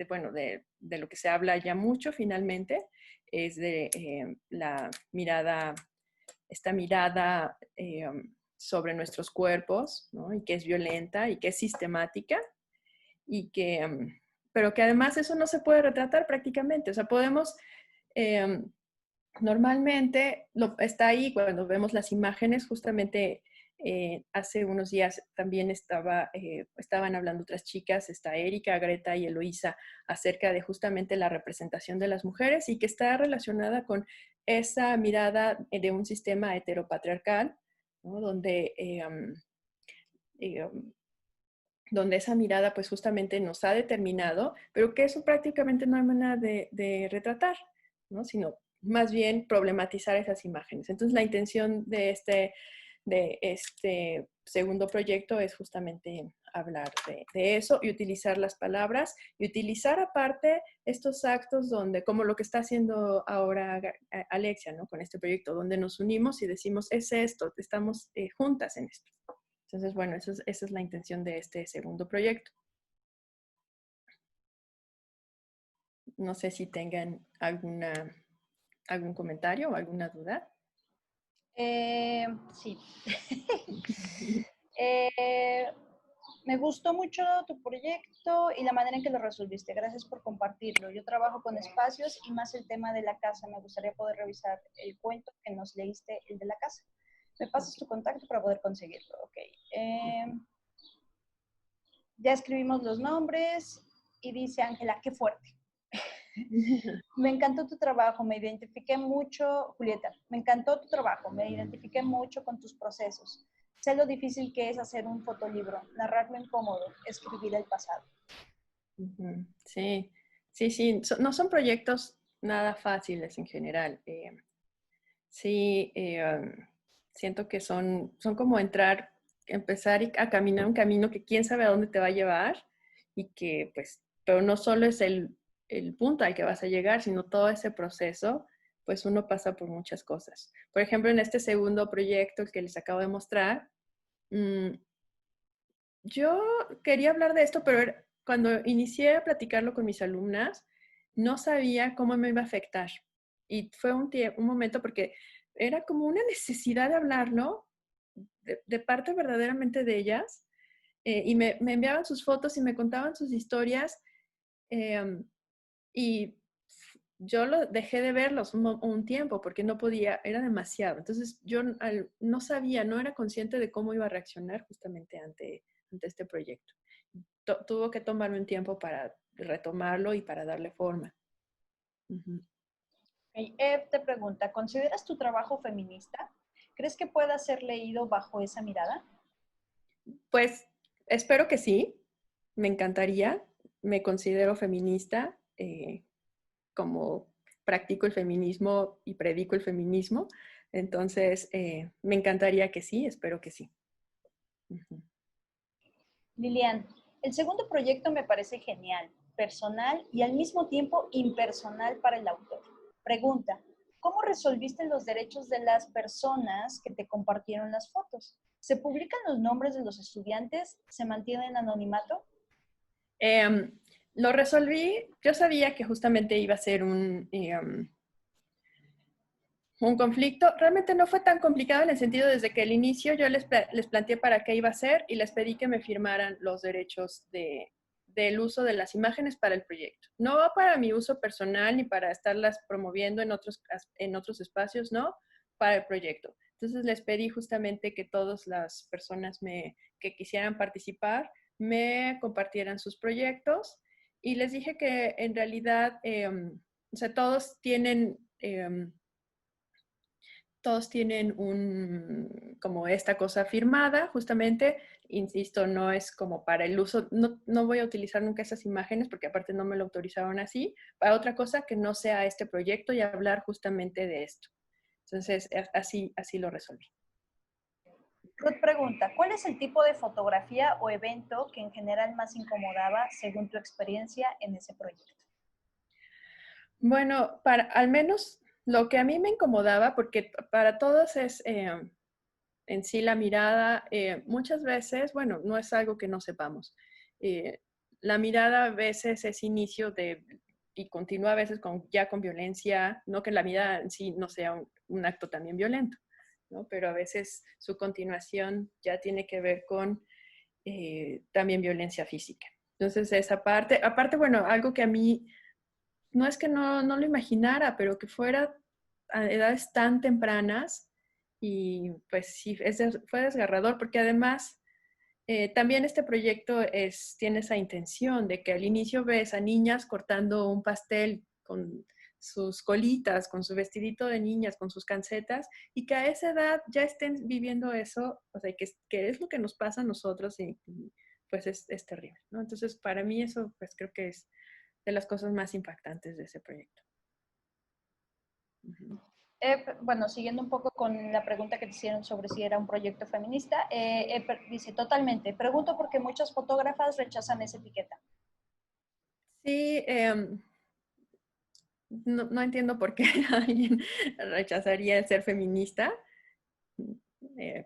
bueno, de lo que se habla ya mucho finalmente, es de la mirada, esta mirada sobre nuestros cuerpos, ¿no? Y que es violenta y que es sistemática, y que, pero que además eso no se puede retratar prácticamente. O sea, podemos... normalmente está ahí cuando vemos las imágenes. Justamente hace unos días también estaban hablando otras chicas, está Erika, Greta y Eloísa, acerca de justamente la representación de las mujeres y que está relacionada con esa mirada de un sistema heteropatriarcal, ¿no? Donde esa mirada pues justamente nos ha determinado, pero que eso prácticamente no hay manera de retratar, ¿no? Sino más bien problematizar esas imágenes. Entonces la intención de este segundo proyecto es justamente hablar de eso y utilizar las palabras y utilizar aparte estos actos donde, como lo que está haciendo ahora Alexia, ¿no? Con este proyecto, donde nos unimos y decimos, es esto, estamos juntas en esto. Entonces, bueno, esa es la intención de este segundo proyecto. No sé si tengan algún comentario o alguna duda. Sí. Me gustó mucho tu proyecto y la manera en que lo resolviste. Gracias por compartirlo. Yo trabajo con espacios y más el tema de la casa. Me gustaría poder revisar el cuento que nos leíste, el de la casa. ¿Me pasas tu contacto para poder conseguirlo? Ok. Ya escribimos los nombres y dice Ángela, qué fuerte. Me encantó tu trabajo, me identifiqué mucho, Julieta, me encantó tu trabajo, me identifiqué mucho con tus procesos. Sé lo difícil que es hacer un fotolibro, narrar lo incómodo, escribir el pasado. Sí, sí, sí. No son proyectos nada fáciles en general. Sí, siento que son como empezar a caminar un camino que quién sabe a dónde te va a llevar y que pues, pero no solo es el punto al que vas a llegar, sino todo ese proceso, pues uno pasa por muchas cosas. Por ejemplo, en este segundo proyecto que les acabo de mostrar, yo quería hablar de esto, pero cuando inicié a platicarlo con mis alumnas, no sabía cómo me iba a afectar. Y fue un momento porque era como una necesidad de hablarlo de parte verdaderamente de ellas. Y me enviaban sus fotos y me contaban sus historias. Y yo dejé de verlos un tiempo porque no podía, era demasiado. Entonces yo no sabía, no era consciente de cómo iba a reaccionar justamente ante este proyecto. Tuvo que tomarme un tiempo para retomarlo y para darle forma. Okay. Eve te pregunta, ¿consideras tu trabajo feminista? ¿Crees que pueda ser leído bajo esa mirada? Pues espero que sí, me encantaría, me considero feminista, como practico el feminismo y predico el feminismo, entonces me encantaría que sí, espero que sí. Lilian, el segundo proyecto me parece genial, personal y al mismo tiempo impersonal para el autor. Pregunta, ¿cómo resolviste los derechos de las personas que te compartieron las fotos? ¿Se publican los nombres de los estudiantes? ¿Se mantiene en anonimato? Lo resolví, yo sabía que justamente iba a ser un conflicto. Realmente no fue tan complicado en el sentido desde que el inicio yo les planteé para qué iba a ser y les pedí que me firmaran los derechos del uso de las imágenes para el proyecto. No va para mi uso personal ni para estarlas promoviendo en otros espacios, no, para el proyecto. Entonces les pedí justamente que todas las personas que quisieran participar me compartieran sus proyectos y les dije que en realidad, o sea, todos tienen como esta cosa firmada, justamente, insisto, no es como para el uso, no voy a utilizar nunca esas imágenes porque aparte no me lo autorizaron así, para otra cosa que no sea este proyecto y hablar justamente de esto. Entonces, así lo resolví. Ruth pregunta, ¿cuál es el tipo de fotografía o evento que en general más incomodaba según tu experiencia en ese proyecto? Bueno, al menos lo que a mí me incomodaba, porque para todos es en sí la mirada, muchas veces, bueno, no es algo que no sepamos. La mirada a veces es inicio y continúa a veces ya con violencia, no que la mirada en sí no sea un acto también violento, ¿no? Pero a veces su continuación ya tiene que ver con también violencia física. Entonces, esa parte, aparte, bueno, algo que a mí no es que no lo imaginara, pero que fuera a edades tan tempranas y pues sí, fue desgarrador porque además también este proyecto tiene esa intención de que al inicio ves a niñas cortando un pastel con sus colitas, con su vestidito de niñas, con sus cancetas, y que a esa edad ya estén viviendo eso, o sea, que es lo que nos pasa a nosotros y pues es terrible, ¿no? Entonces, para mí eso, pues creo que es de las cosas más impactantes de ese proyecto. Bueno, siguiendo un poco con la pregunta que te hicieron sobre si era un proyecto feminista, dice, totalmente. Pregunto porque muchas fotógrafas rechazan esa etiqueta. Sí, no entiendo por qué alguien rechazaría el ser feminista,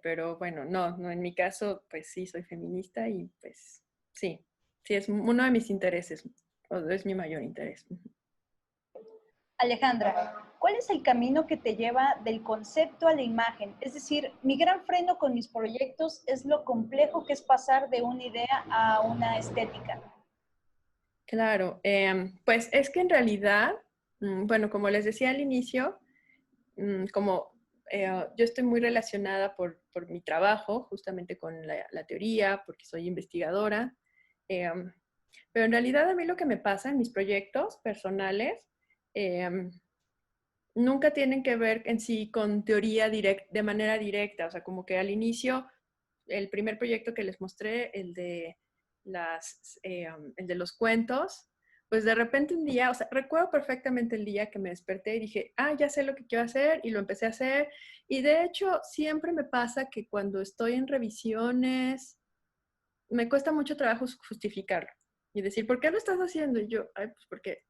pero bueno, no, en mi caso, pues sí, soy feminista y pues sí, es uno de mis intereses, o es mi mayor interés. Alejandra, ¿cuál es el camino que te lleva del concepto a la imagen? Es decir, mi gran freno con mis proyectos es lo complejo que es pasar de una idea a una estética. Claro, pues es que en realidad, bueno, como les decía al inicio, como yo estoy muy relacionada por mi trabajo, justamente con la teoría, porque soy investigadora, em, pero en realidad a mí lo que me pasa en mis proyectos personales nunca tienen que ver en sí con teoría de manera directa, o sea, como que al inicio, el primer proyecto que les mostré, el de los cuentos, pues de repente un día, o sea, recuerdo perfectamente el día que me desperté y dije, ah, ya sé lo que quiero hacer y lo empecé a hacer. Y de hecho, siempre me pasa que cuando estoy en revisiones, me cuesta mucho trabajo justificarlo y decir, ¿por qué lo estás haciendo? Y yo, ay, pues porque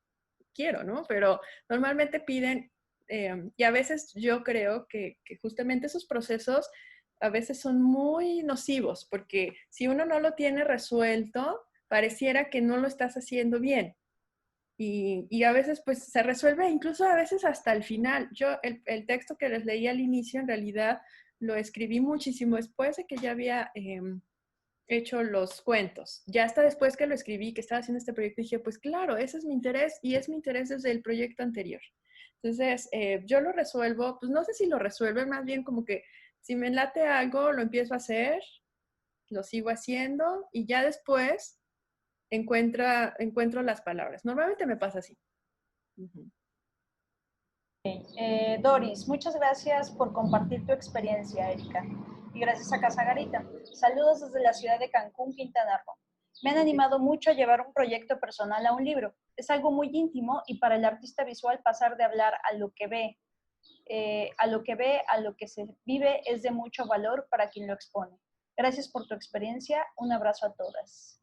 quiero, ¿no? Pero normalmente piden, y a veces yo creo que justamente esos procesos a veces son muy nocivos, porque si uno no lo tiene resuelto, pareciera que no lo estás haciendo bien. Y a veces pues se resuelve incluso a veces hasta el final. Yo el texto que les leí al inicio en realidad lo escribí muchísimo después de que ya había hecho los cuentos. Ya hasta después que lo escribí, que estaba haciendo este proyecto, dije, pues claro, ese es mi interés y es mi interés desde el proyecto anterior. Entonces, yo lo resuelvo, pues no sé si lo resuelve, más bien como que si me late algo, lo empiezo a hacer, lo sigo haciendo y ya después encuentro las palabras. Normalmente me pasa así. Uh-huh. Doris, muchas gracias por compartir tu experiencia, Erika. Y gracias a Casa Garita. Saludos desde la ciudad de Cancún, Quintana Roo. Me han animado mucho a llevar un proyecto personal a un libro. Es algo muy íntimo y para el artista visual pasar de hablar a lo que ve, a lo que se vive es de mucho valor para quien lo expone. Gracias por tu experiencia. Un abrazo a todas.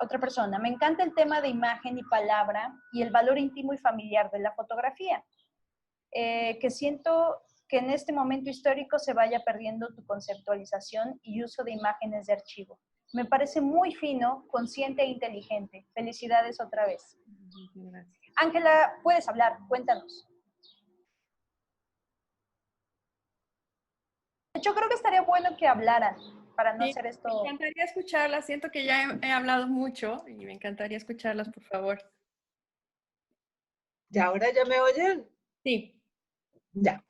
Otra persona, me encanta el tema de imagen y palabra y el valor íntimo y familiar de la fotografía, que siento que en este momento histórico se vaya perdiendo tu conceptualización y uso de imágenes de archivo. Me parece muy fino, consciente e inteligente. Felicidades otra vez. Ángela, puedes hablar, cuéntanos. Yo creo que estaría bueno que hablaran para no Sí, hacer esto. me encantaría escucharlas. Siento que ya he hablado mucho y me encantaría escucharlas, por favor. ¿Y ahora ya me oyen? Sí. Ya.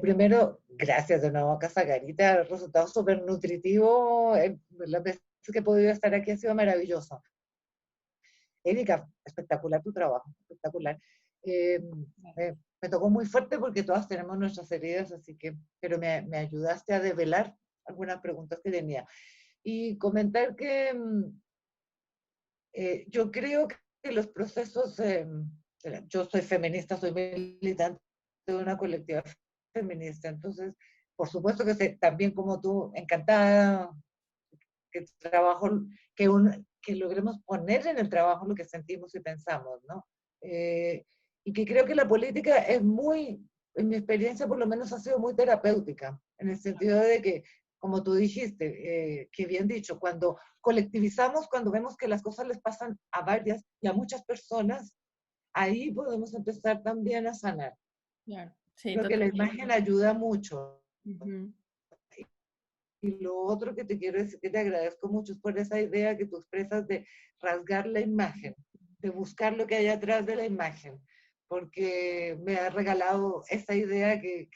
Primero, gracias de nuevo a Casa Garita. El resultado súper nutritivo. Las veces que he podido estar aquí ha sido maravilloso. Erika, espectacular tu trabajo, espectacular. Me tocó muy fuerte porque todas tenemos nuestras heridas, así que, pero me ayudaste a develar algunas preguntas que tenía. Y comentar que yo creo que los procesos, yo soy feminista, soy militante de una colectiva feminista, entonces, por supuesto que sé, también como tú, encantada que trabajo, que logremos poner en el trabajo lo que sentimos y pensamos, ¿no? Y que creo que la política es muy, en mi experiencia por lo menos ha sido muy terapéutica, en el sentido de que, como tú dijiste, que bien dicho, cuando colectivizamos, cuando vemos que las cosas les pasan a varias y a muchas personas, ahí podemos empezar también a sanar. Claro, sí, Creo que la totalmente. imagen ayuda mucho. Uh-huh. Y lo otro que te quiero decir que te agradezco mucho es por esa idea que tú expresas de rasgar la imagen, de buscar lo que hay atrás de la imagen, porque me ha regalado esa idea que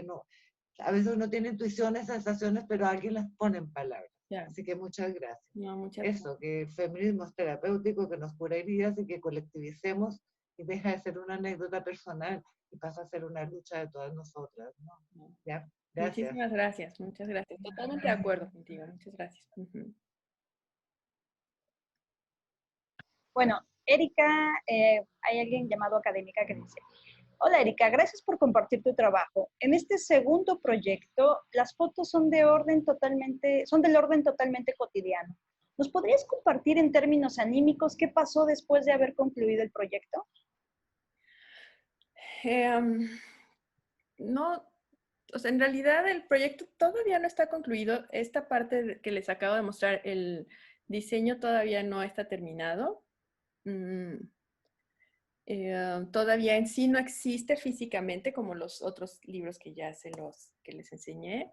no, a veces uno tiene intuiciones, sensaciones, pero alguien las pone en palabras. Yeah. Así que muchas gracias. No, muchas Eso, que el feminismo es terapéutico, que nos cura heridas y que colectivicemos y deja de ser una anécdota personal y pasa a ser una lucha de todas nosotras, ¿no? ¿Ya? Gracias. Muchísimas gracias, muchas gracias. Totalmente de acuerdo contigo, muchas gracias. Uh-huh. Bueno, Erika, hay alguien llamado Académica que dice, hola Erika, gracias por compartir tu trabajo. En este segundo proyecto, las fotos son del orden totalmente cotidiano. ¿Nos podrías compartir en términos anímicos qué pasó después de haber concluido el proyecto? No, o sea, en realidad el proyecto todavía no está concluido. Esta parte que les acabo de mostrar, el diseño todavía no está terminado. Todavía en sí no existe físicamente como los otros libros que ya que les enseñé.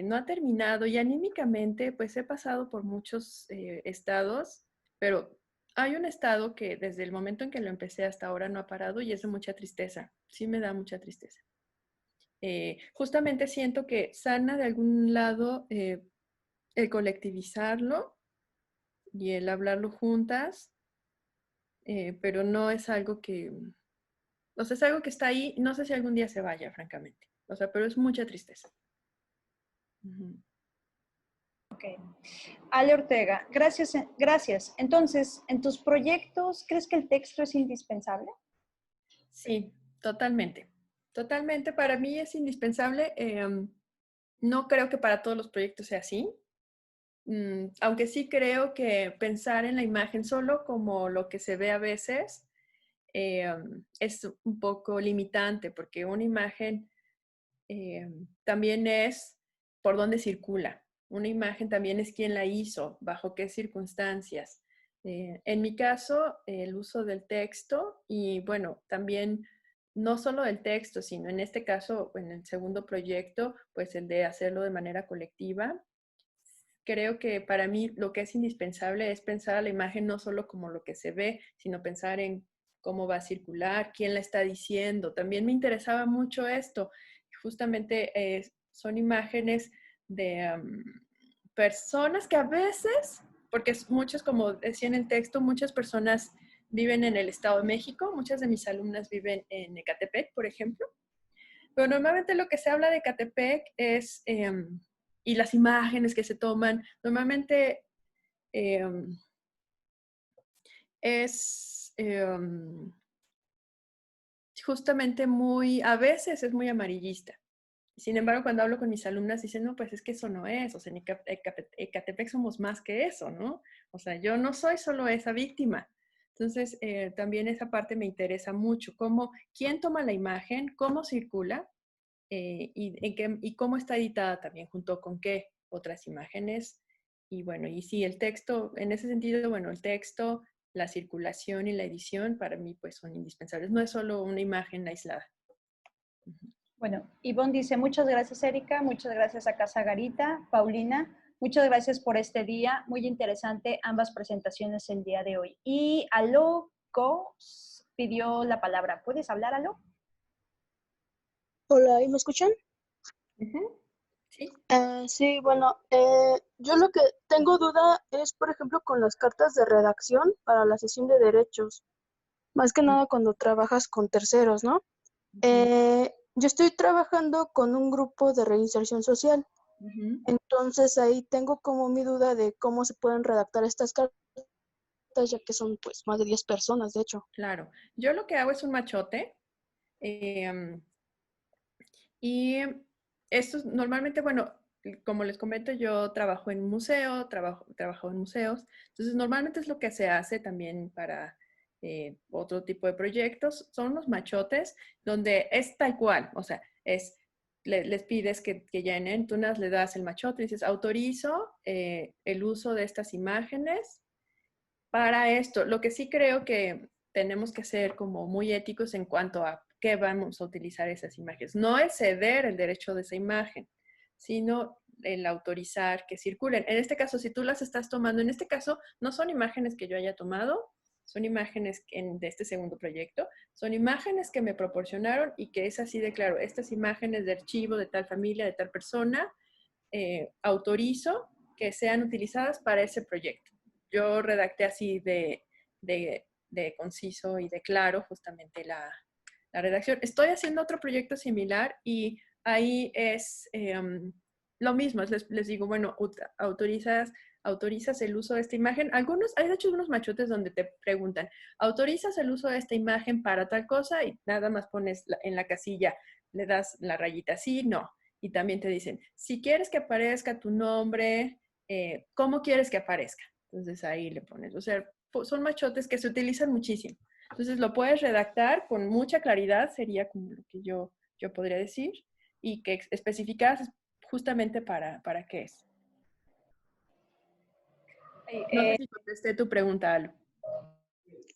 No ha terminado y anímicamente pues he pasado por muchos estados, pero hay un estado que desde el momento en que lo empecé hasta ahora no ha parado y es de mucha tristeza. Sí me da mucha tristeza. Justamente siento que sana de algún lado el colectivizarlo y el hablarlo juntas, pero no es algo que, o sea, es algo que está ahí, no sé si algún día se vaya, francamente. O sea, pero es mucha tristeza. Ujú. Ok. Ale Ortega, gracias, gracias. Entonces, ¿en tus proyectos crees que el texto es indispensable? Sí, totalmente. Totalmente, para mí es indispensable. No creo que para todos los proyectos sea así. Aunque sí creo que pensar en la imagen solo como lo que se ve a veces es un poco limitante, porque una imagen también es por dónde circula. Una imagen también es quién la hizo, bajo qué circunstancias. En mi caso, el uso del texto y bueno, también no solo del texto, sino en este caso, en el segundo proyecto, pues el de hacerlo de manera colectiva. Creo que para mí lo que es indispensable es pensar a la imagen no solo como lo que se ve, sino pensar en cómo va a circular, quién la está diciendo. También me interesaba mucho esto. Justamente son imágenes de personas que a veces, porque muchos, como decía en el texto, muchas personas viven en el Estado de México, muchas de mis alumnas viven en Ecatepec, por ejemplo, pero normalmente lo que se habla de Ecatepec es, y las imágenes que se toman, normalmente eh, es justamente muy, a veces es muy amarillista. Sin embargo, cuando hablo con mis alumnas, dicen, no, pues es que eso no es, o sea, en Ecatepec somos más que eso, ¿no? O sea, yo no soy solo esa víctima. Entonces, también esa parte me interesa mucho, cómo, quién toma la imagen, cómo circula y cómo está editada también, junto con qué otras imágenes. Y bueno, y sí, el texto, en ese sentido, bueno, el texto, la circulación y la edición para mí pues son indispensables. No es solo una imagen aislada. Bueno, Ivonne dice, muchas gracias, Erika, muchas gracias a Casa Garita, Paulina, muchas gracias por este día, muy interesante ambas presentaciones el día de hoy. Y Aloko pidió la palabra. ¿Puedes hablar, Alok? Hola, ¿y me escuchan? Sí. Sí, bueno, yo lo que tengo duda es, por ejemplo, con las cartas de redacción para la sesión de derechos, más que nada cuando trabajas con terceros, ¿no? Yo estoy trabajando con un grupo de reinserción social, entonces ahí tengo como mi duda de cómo se pueden redactar estas cartas, ya que son pues más de 10 personas, de hecho. Claro. Yo lo que hago es un machote. Y esto normalmente, bueno, como les comento, yo trabajo en un museo, trabajo en museos, entonces normalmente es lo que se hace también para otro tipo de proyectos, son los machotes donde es tal cual, o sea, les pides que llenen, tú le das el machote y dices, autorizo el uso de estas imágenes para esto. Lo que sí creo que tenemos que ser como muy éticos en cuanto a qué vamos a utilizar esas imágenes. No es ceder el derecho de esa imagen, sino el autorizar que circulen. En este caso, si tú las estás tomando, en este caso no son imágenes que yo haya tomado, son imágenes de este segundo proyecto, son imágenes que me proporcionaron y que es así de claro, estas imágenes de archivo de tal familia, de tal persona, autorizo que sean utilizadas para ese proyecto. Yo redacté así de conciso y de claro justamente la redacción. Estoy haciendo otro proyecto similar y ahí es lo mismo. Les digo, bueno, autorizas el uso de esta imagen. Hay de hecho unos machotes donde te preguntan, ¿autorizas el uso de esta imagen para tal cosa? Y nada más pones en la casilla, le das la rayita sí, no. Y también te dicen, si quieres que aparezca tu nombre, ¿cómo quieres que aparezca? Entonces ahí le pones, o sea, son machotes que se utilizan muchísimo. Entonces lo puedes redactar con mucha claridad, sería como lo que yo podría decir, y que especificas justamente para qué es. No sé si contesté tu pregunta, Alo.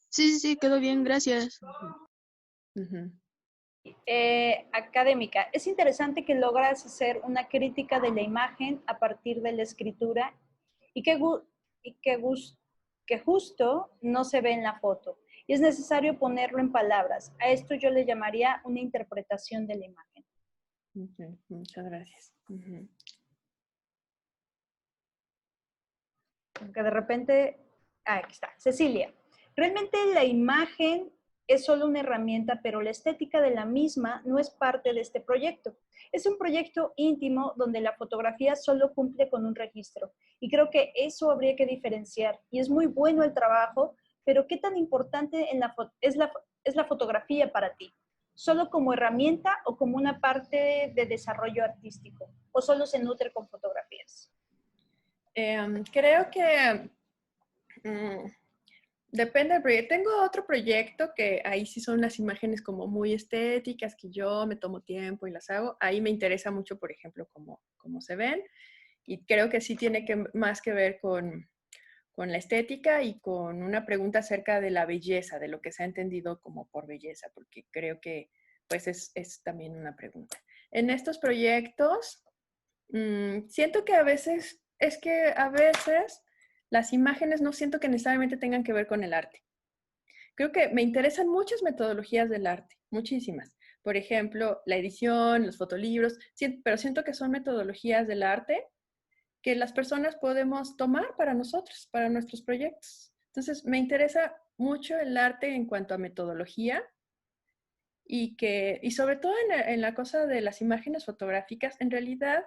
Sí, quedó bien, gracias. Ujú. Académica. Es interesante que logras hacer una crítica de la imagen a partir de la escritura y que justo no se ve en la foto. Y es necesario ponerlo en palabras. A esto yo le llamaría una interpretación de la imagen. Ok, muchas gracias. Ujú. Que de repente, aquí está, Cecilia. Realmente la imagen es solo una herramienta, pero la estética de la misma no es parte de este proyecto. Es un proyecto íntimo donde la fotografía solo cumple con un registro. Y creo que eso habría que diferenciar. Y es muy bueno el trabajo, pero ¿qué tan importante es la fotografía para ti? ¿Solo como herramienta o como una parte de desarrollo artístico? ¿O solo se nutre con fotografías? Creo que depende del proyecto. Tengo otro proyecto que ahí sí son las imágenes como muy estéticas, que yo me tomo tiempo y las hago. Ahí me interesa mucho, por ejemplo, cómo se ven. Y creo que sí tiene más que ver con la estética y con una pregunta acerca de la belleza, de lo que se ha entendido como por belleza, porque creo que pues es también una pregunta. En estos proyectos, siento que a veces las imágenes no siento que necesariamente tengan que ver con el arte. Creo que me interesan muchas metodologías del arte, muchísimas. Por ejemplo, la edición, los fotolibros, pero siento que son metodologías del arte que las personas podemos tomar para nosotros, para nuestros proyectos. Entonces, me interesa mucho el arte en cuanto a metodología y sobre todo en la cosa de las imágenes fotográficas, en realidad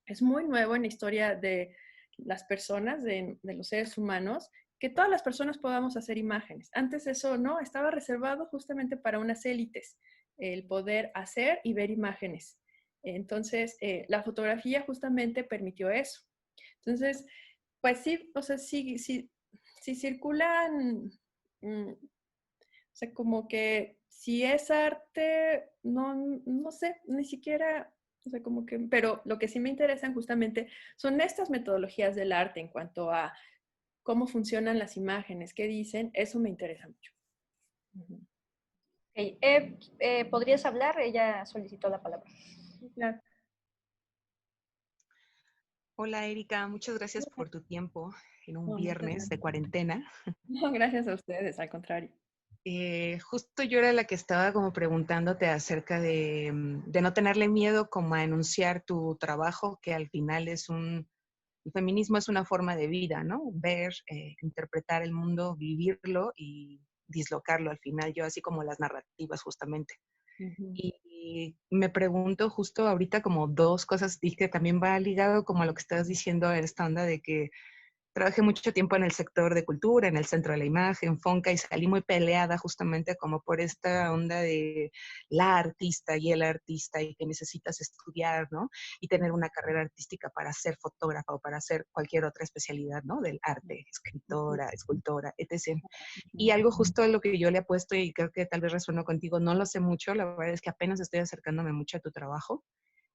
es muy nuevo en la historia de las personas, de los seres humanos, que todas las personas podamos hacer imágenes. Antes eso no, estaba reservado justamente para unas élites, el poder hacer y ver imágenes. Entonces, la fotografía justamente permitió eso. Entonces, pues sí, o sea, sí circulan, o sea, como que si es arte, no sé, ni siquiera, o sea, como que, pero lo que sí me interesan justamente son estas metodologías del arte en cuanto a cómo funcionan las imágenes, qué dicen, eso me interesa mucho. Ujú. Okay. ¿Podrías hablar? Ella solicitó la palabra. Claro. Hola Erika, muchas gracias por tu tiempo en un No, muchas viernes de gracias. cuarentena. No, gracias a ustedes, al contrario. Justo yo era la que estaba como preguntándote acerca de no tenerle miedo como a enunciar tu trabajo, que al final el feminismo es una forma de vida, ¿no? Ver, interpretar el mundo, vivirlo y dislocarlo al final, yo así como las narrativas justamente. Ujú. Y me pregunto justo ahorita como dos cosas, y que también va ligado como a lo que estás diciendo en esta onda de que trabajé mucho tiempo en el sector de cultura, en el centro de la imagen, Fonca, y salí muy peleada justamente como por esta onda de la artista y el artista y que necesitas estudiar, ¿no? Y tener una carrera artística para ser fotógrafa o para hacer cualquier otra especialidad, ¿no? Del arte, escritora, escultora, etc. Y algo justo a lo que yo le apuesto y creo que tal vez resueno contigo, no lo sé mucho, la verdad es que apenas estoy acercándome mucho a tu trabajo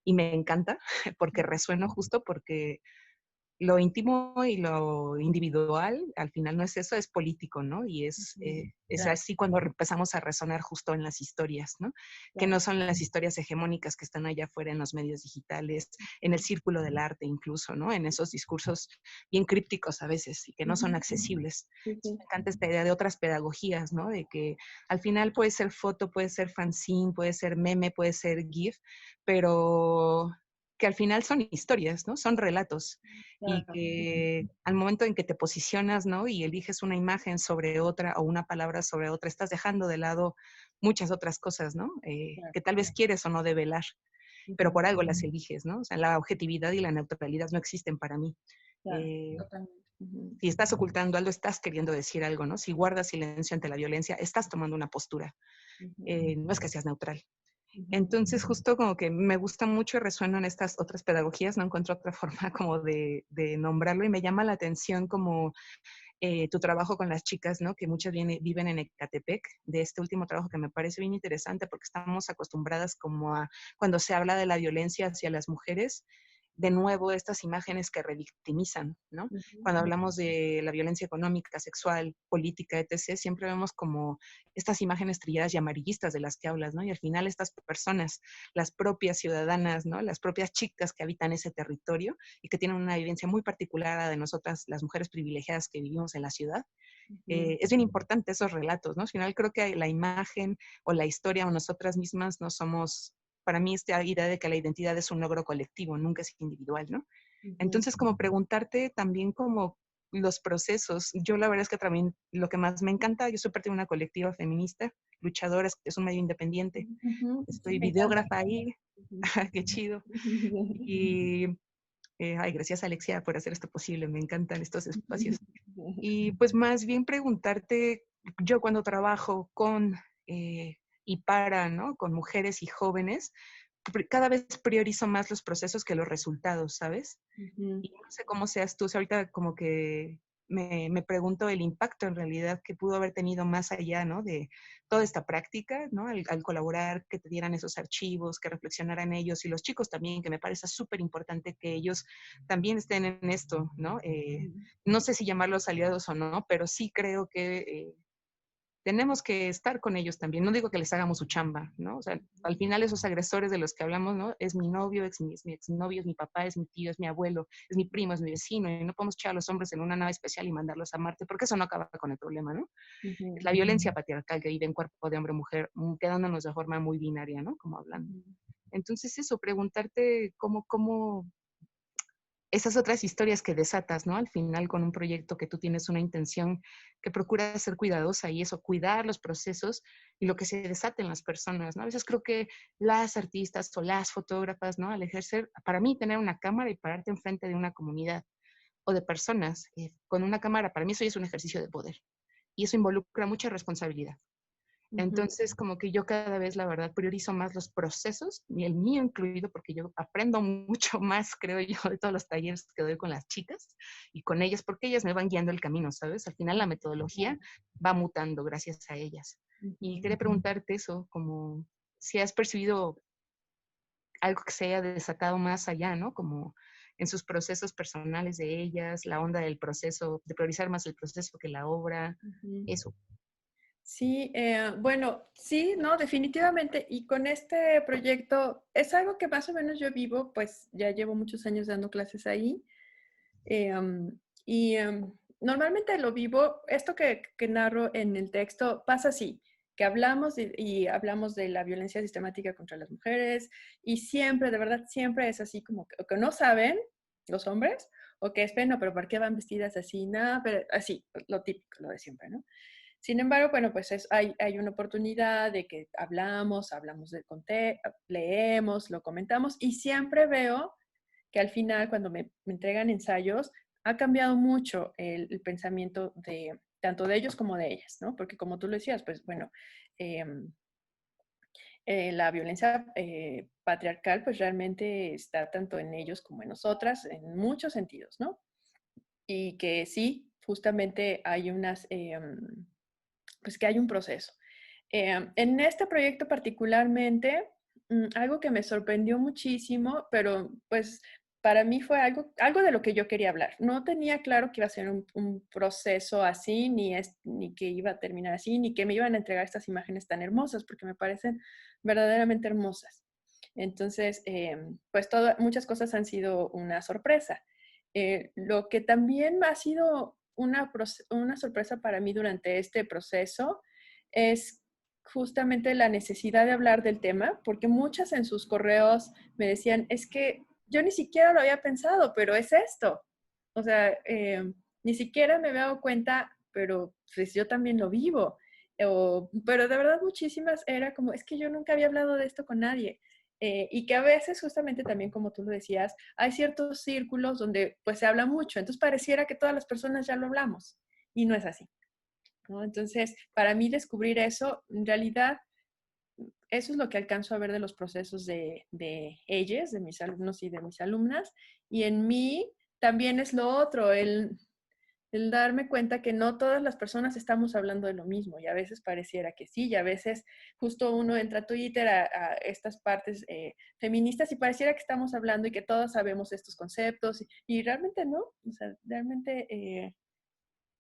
y me encanta porque resueno justo porque lo íntimo y lo individual, al final no es eso, es político, ¿no? Y es Claro, así cuando empezamos a resonar justo en las historias, ¿no? Que claro. no son las historias hegemónicas que están allá afuera en los medios digitales, en el círculo del arte incluso, ¿no? En esos discursos bien crípticos a veces y que no son Ujú. accesibles. Sí, sí. Me encanta esta idea de otras pedagogías, ¿no? De que al final puede ser foto, puede ser fanzine, puede ser meme, puede ser GIF, pero que al final son historias, ¿no? Son relatos y Claro. que al momento en que te posicionas, ¿no? Y eliges una imagen sobre otra o una palabra sobre otra, estás dejando de lado muchas otras cosas, ¿no? Claro. Que tal vez quieres o no develar, pero Ujú. por algo las eliges, ¿no? O sea, la objetividad y la neutralidad no existen para mí. Claro, Eh, totalmente. Ujú. si estás ocultando algo, estás queriendo decir algo, ¿no? Si guardas silencio ante la violencia, estás tomando una postura. Ujú. No es que seas neutral. Ujú. Entonces, justo como que me gusta mucho y resueno en estas otras pedagogías, no encuentro otra forma como de nombrarlo y me llama la atención como tu trabajo con las chicas, ¿no? Que muchas viven en Ecatepec, de este último trabajo que me parece bien interesante porque estamos acostumbradas como a, cuando se habla de la violencia hacia las mujeres, de nuevo estas imágenes que revictimizan, ¿no? Cuando hablamos de la violencia económica, sexual, política, etc., siempre vemos como estas imágenes trilladas y amarillistas de las que hablas, ¿no? Y al final estas personas, las propias ciudadanas, ¿no? Las propias chicas que habitan ese territorio y que tienen una vivencia muy particular a la de nosotras, las mujeres privilegiadas que vivimos en la ciudad, es bien importante esos relatos, ¿no? Al final creo que la imagen o la historia o nosotras mismas no somos, para mí esta idea de que la identidad es un logro colectivo, nunca es individual, ¿no? Entonces, como preguntarte también como los procesos, yo la verdad es que también lo que más me encanta, yo soy parte de una colectiva feminista, luchadora, es un medio independiente, estoy Me encanta. videógrafa ahí, qué chido, y ay, gracias Alexia por hacer esto posible, me encantan estos espacios. Y pues más bien preguntarte, yo cuando trabajo con y para, ¿no? Con mujeres y jóvenes, cada vez priorizo más los procesos que los resultados, ¿sabes? Y no sé cómo seas tú, o sea, ahorita como que me pregunto el impacto en realidad que pudo haber tenido más allá, ¿no? De toda esta práctica, ¿no? Al colaborar, que te dieran esos archivos, que reflexionaran ellos y los chicos también, que me parece súper importante que ellos también estén en esto, ¿no? No sé si llamarlos aliados o no, pero sí creo que tenemos que estar con ellos también. No digo que les hagamos su chamba, ¿no? O sea, al final esos agresores de los que hablamos, ¿no? Es mi novio, es mi exnovio, es mi papá, es mi tío, es mi abuelo, es mi primo, es mi vecino, y no podemos echar a los hombres en una nave especial y mandarlos a Marte, porque eso no acaba con el problema, ¿no? Es la violencia patriarcal que vive en cuerpo de hombre o mujer, quedándonos de forma muy binaria, ¿no? Como hablando. Entonces eso, preguntarte cómo esas otras historias que desatas, ¿no? Al final con un proyecto que tú tienes una intención que procura ser cuidadosa y eso, cuidar los procesos y lo que se desata en las personas, ¿no? A veces creo que las artistas o las fotógrafas, ¿no? Al ejercer, para mí tener una cámara y pararte enfrente de una comunidad o de personas con una cámara, para mí eso ya es un ejercicio de poder y eso involucra mucha responsabilidad. Entonces, como que yo cada vez, la verdad, priorizo más los procesos, y el mío incluido, porque yo aprendo mucho más, creo yo, de todos los talleres que doy con las chicas y con ellas, porque ellas me van guiando el camino, ¿sabes? Al final la metodología va mutando gracias a ellas. Y quería preguntarte eso, como si has percibido algo que se haya desatado más allá, ¿no? Como en sus procesos personales de ellas, la onda del proceso, de priorizar más el proceso que la obra, eso. Sí, bueno, sí, no, definitivamente. Y con este proyecto es algo que más o menos yo vivo, pues ya llevo muchos años dando clases ahí. Y normalmente lo vivo, esto que narro en el texto pasa así, que hablamos y hablamos de la violencia sistemática contra las mujeres y siempre, de verdad, siempre es así como que, o que no saben los hombres o que es pena, pero ¿por qué van vestidas así? Nada, pero así, lo típico, lo de siempre, ¿no? Sin embargo, bueno, pues hay una oportunidad de que hablamos de conté, leemos, lo comentamos y siempre veo que al final, cuando me entregan ensayos, ha cambiado mucho el pensamiento de tanto de ellos como de ellas, ¿no? Porque como tú lo decías, pues bueno, eh, la violencia patriarcal pues realmente está tanto en ellos como en nosotras, en muchos sentidos, ¿no? Y que sí, justamente hay pues que hay un proceso. En este proyecto particularmente, algo que me sorprendió muchísimo, pero pues para mí fue algo de lo que yo quería hablar. No tenía claro que iba a ser un proceso así, ni que iba a terminar así, ni que me iban a entregar estas imágenes tan hermosas, porque me parecen verdaderamente hermosas. Entonces, pues muchas cosas han sido una sorpresa. Lo que también ha sido una sorpresa para mí durante este proceso es justamente la necesidad de hablar del tema, porque muchas en sus correos me decían, es que yo ni siquiera lo había pensado, pero es esto. O sea, ni siquiera me había dado cuenta, pero pues yo también lo vivo. Pero de verdad muchísimas era como, es que yo nunca había hablado de esto con nadie. Y que a veces, justamente también como tú lo decías, hay ciertos círculos donde pues se habla mucho, entonces pareciera que todas las personas ya lo hablamos y no es así, ¿no? Entonces, para mí descubrir eso, en realidad, eso es lo que alcanzo a ver de los procesos de ellos, de mis alumnos y de mis alumnas, y en mí también es lo otro, el darme cuenta que no todas las personas estamos hablando de lo mismo y a veces pareciera que sí y a veces justo uno entra a Twitter a estas partes feministas y pareciera que estamos hablando y que todos sabemos estos conceptos y realmente no, o sea, realmente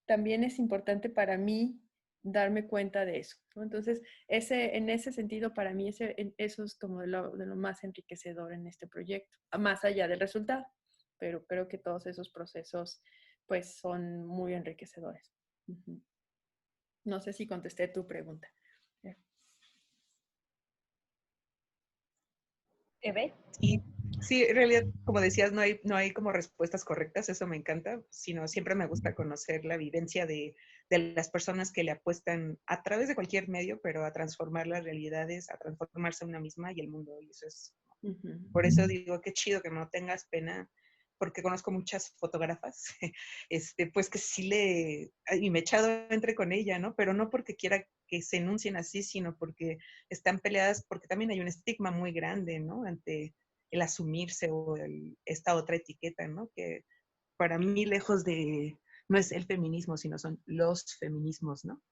también es importante para mí darme cuenta de eso, ¿no? Entonces, en ese sentido, para mí eso es como de lo más enriquecedor en este proyecto, más allá del resultado, pero creo que todos esos procesos pues son muy enriquecedores. Ujú. No sé si contesté tu pregunta. Eve. Sí, sí, en realidad, como decías, no hay como respuestas correctas, eso me encanta, sino siempre me gusta conocer la vivencia de las personas que le apuestan a través de cualquier medio, pero a transformar las realidades, a transformarse una misma y el mundo. Y eso es, por eso digo, qué chido que no tengas pena, porque conozco muchas fotógrafas, pues que sí y me he echado entre con ella, ¿no? Pero no porque quiera que se enuncien así, sino porque están peleadas, porque también hay un estigma muy grande, ¿no? Ante el asumirse o esta otra etiqueta, ¿no? Que para mí, lejos de, no es el feminismo, sino son los feminismos, ¿no?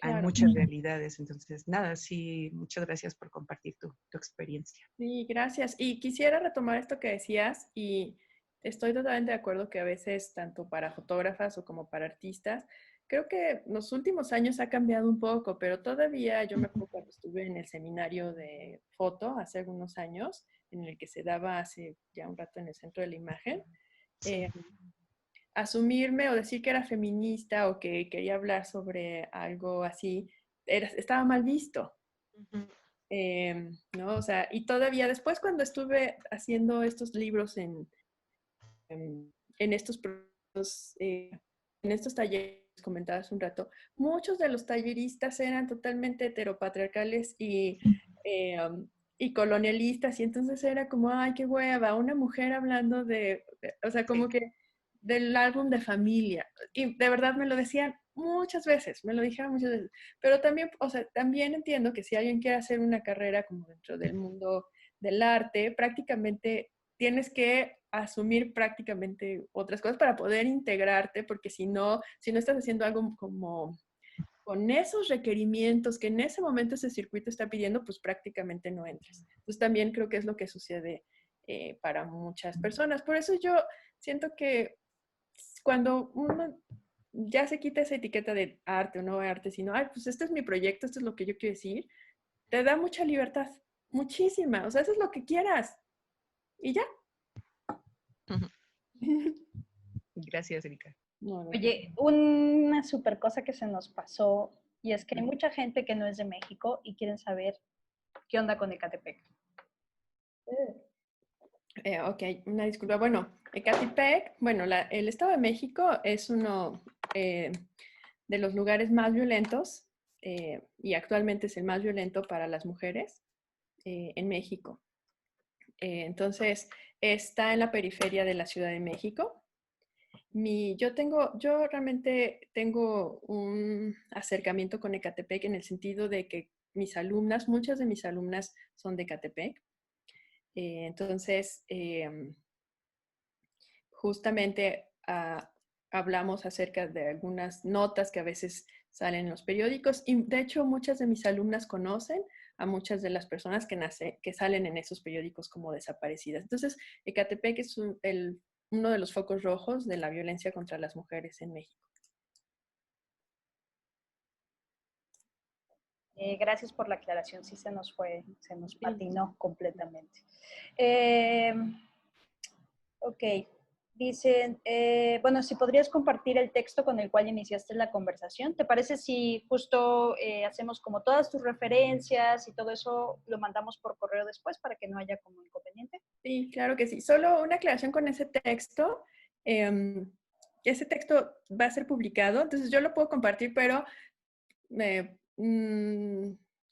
Hay Claro. muchas realidades, entonces, nada, sí, muchas gracias por compartir tu experiencia. Sí, gracias. Y quisiera retomar esto que decías y estoy totalmente de acuerdo que a veces, tanto para fotógrafas o como para artistas, creo que los últimos años ha cambiado un poco, pero todavía yo me acuerdo cuando estuve en el seminario de foto hace algunos años, en el que se daba hace ya un rato en el Centro de la Imagen, eh, asumirme o decir que era feminista o que quería hablar sobre algo así, estaba mal visto. ¿No? O sea, y todavía después cuando estuve haciendo estos libros en estos procesos, en estos talleres que comentaba hace un rato, muchos de los talleristas eran totalmente heteropatriarcales y colonialistas, y entonces era como, ay, qué hueva, una mujer hablando o sea, como que del álbum de familia. Y de verdad me lo decían muchas veces, me lo dijeron muchas veces. Pero también, o sea, también entiendo que si alguien quiere hacer una carrera como dentro del mundo del arte, prácticamente tienes que asumir prácticamente otras cosas para poder integrarte, porque si no estás haciendo algo como con esos requerimientos que en ese momento ese circuito está pidiendo, pues prácticamente no entras. Entonces también creo que es lo que sucede para muchas personas. Por eso yo siento que cuando uno ya se quita esa etiqueta de arte o no arte, sino, ay, pues este es mi proyecto, esto es lo que yo quiero decir, te da mucha libertad, muchísima. O sea, eso es lo que quieras. Y ya. Gracias, Erika. No, no, Oye, una super cosa que se nos pasó y es que hay mucha gente que no es de México y quieren saber qué onda con Ecatepec. ok, una disculpa. Bueno, Ecatepec, bueno, el Estado de México es uno de los lugares más violentos y actualmente es el más violento para las mujeres en México. Entonces, está en la periferia de la Ciudad de México. Yo realmente tengo un acercamiento con Ecatepec en el sentido de que muchas de mis alumnas son de Ecatepec. Entonces, justamente hablamos acerca de algunas notas que a veces salen en los periódicos y de hecho muchas de mis alumnas conocen a muchas de las personas que salen en esos periódicos como desaparecidas. Entonces, Ecatepec es uno de los focos rojos de la violencia contra las mujeres en México. Gracias por la aclaración, sí se nos patinó completamente. Ok, dicen, bueno, si podrías compartir el texto con el cual iniciaste la conversación, ¿te parece si justo hacemos como todas tus referencias y todo eso lo mandamos por correo después para que no haya como inconveniente? Sí, claro que sí. Solo una aclaración con ese texto. Ese texto va a ser publicado, entonces yo lo puedo compartir, pero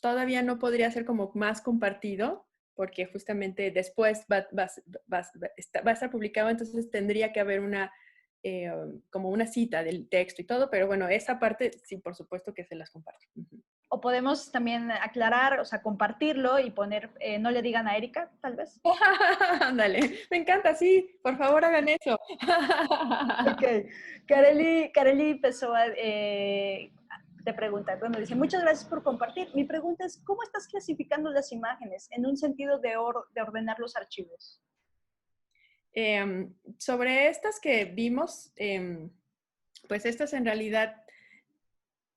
todavía no podría ser como más compartido porque justamente después va a estar publicado, entonces tendría que haber como una cita del texto y todo, pero bueno, esa parte sí, por supuesto que se las comparto. O podemos también aclarar, o sea, compartirlo y poner, no le digan a Erika, tal vez. Ándale, me encanta, sí, por favor hagan eso. Ok. Kareli Pessoa te pregunta, bueno, dice, muchas gracias por compartir. Mi pregunta es, ¿cómo estás clasificando las imágenes en un sentido de ordenar los archivos? Sobre estas que vimos, pues estas en realidad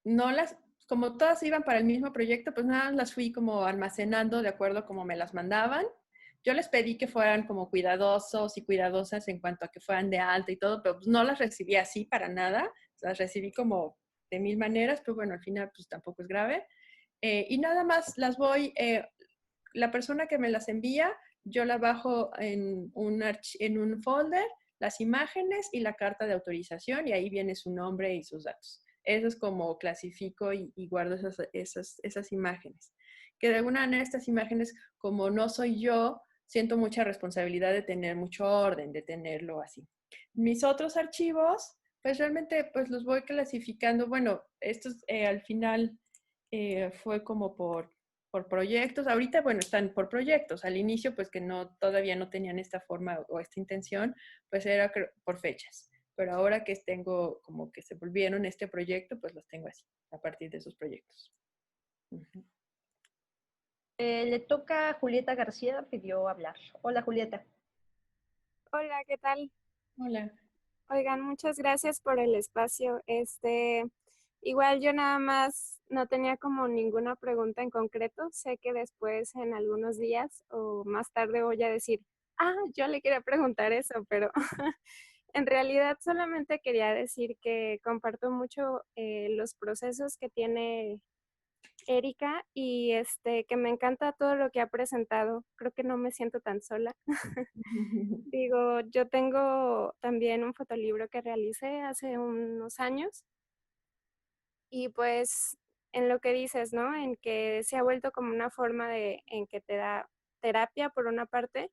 no las, como todas iban para el mismo proyecto, pues nada, las fui como almacenando de acuerdo a como me las mandaban. Yo les pedí que fueran como cuidadosos y cuidadosas en cuanto a que fueran de alta y todo, pero pues no las recibí así para nada. Las recibí como de mil maneras, pero bueno, al final pues tampoco es grave. Y nada más las voy, la persona que me las envía, yo la bajo en un folder, las imágenes y la carta de autorización, y ahí viene su nombre y sus datos. Eso es como clasifico y guardo esas imágenes. Que de alguna manera estas imágenes, como no soy yo, siento mucha responsabilidad de tener mucho orden, de tenerlo así. Mis otros archivos, pues realmente pues los voy clasificando. Bueno, estos al final fue como por proyectos. Ahorita, bueno, están por proyectos. Al inicio, pues que no, todavía no tenían esta forma o esta intención, pues era por fechas. Pero ahora que tengo como que se volvieron este proyecto, pues los tengo así, a partir de esos proyectos. Uh-huh. Le toca a Julieta García, pidió hablar. Hola, Julieta. Hola, ¿qué tal? Hola. Oigan, muchas gracias por el espacio. Igual yo nada más no tenía como ninguna pregunta en concreto. Sé que después en algunos días o más tarde voy a decir, yo le quería preguntar eso, pero en realidad solamente quería decir que comparto mucho los procesos que tiene Erika y que me encanta todo lo que ha presentado. Creo que no me siento tan sola. Digo, yo tengo también un fotolibro que realicé hace unos años y pues en lo que dices, ¿no? En que se ha vuelto como una forma en que te da terapia por una parte,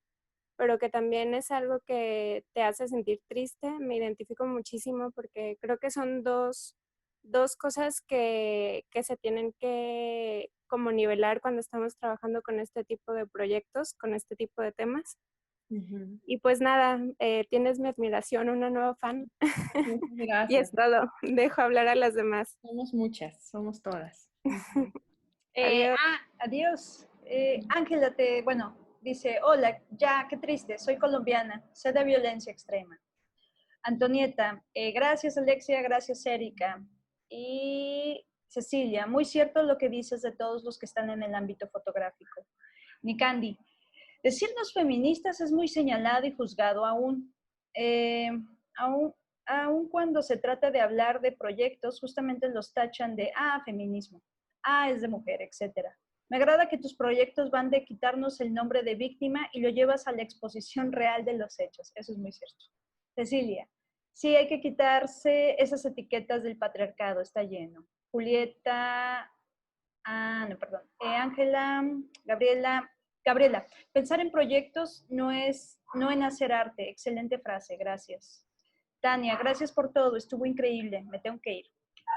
pero que también es algo que te hace sentir triste. Me identifico muchísimo porque creo que son dos cosas que se tienen que como nivelar cuando estamos trabajando con este tipo de proyectos, con este tipo de temas. Uh-huh. Y pues nada, tienes mi admiración, una nueva fan. Y es Gracias. todo. Dejo hablar a las demás. Somos muchas, somos todas. Adiós. Adiós. Ángela bueno, dice, hola, ya, qué triste, soy colombiana, sé de violencia extrema. Antonieta, gracias Alexia, gracias Erika. Y Cecilia, muy cierto lo que dices de todos los que están en el ámbito fotográfico. Nikandi, decirnos feministas es muy señalado y juzgado aún. Aún cuando se trata de hablar de proyectos, justamente los tachan de, feminismo, es de mujer, etc. Me agrada que tus proyectos van de quitarnos el nombre de víctima y lo llevas a la exposición real de los hechos. Eso es muy cierto. Cecilia, sí hay que quitarse esas etiquetas del patriarcado, está lleno. Julieta, no, perdón. Ángela, Gabriela, pensar en proyectos no en hacer arte. Excelente frase, gracias. Tania, gracias por todo, estuvo increíble, me tengo que ir.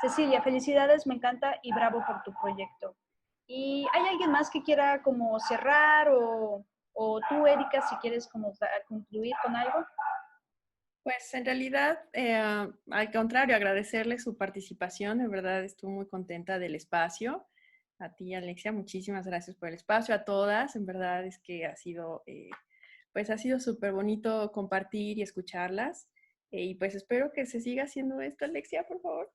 Cecilia, felicidades, me encanta y bravo por tu proyecto. ¿Y hay alguien más que quiera como cerrar o tú, Erika, si quieres como concluir con algo? Pues en realidad, al contrario, agradecerle su participación. De verdad, estuve muy contenta del espacio. A ti, Alexia, muchísimas gracias por el espacio. A todas, en verdad es que ha sido, pues ha sido súper bonito compartir y escucharlas. Y pues espero que se siga haciendo esto, Alexia, por favor.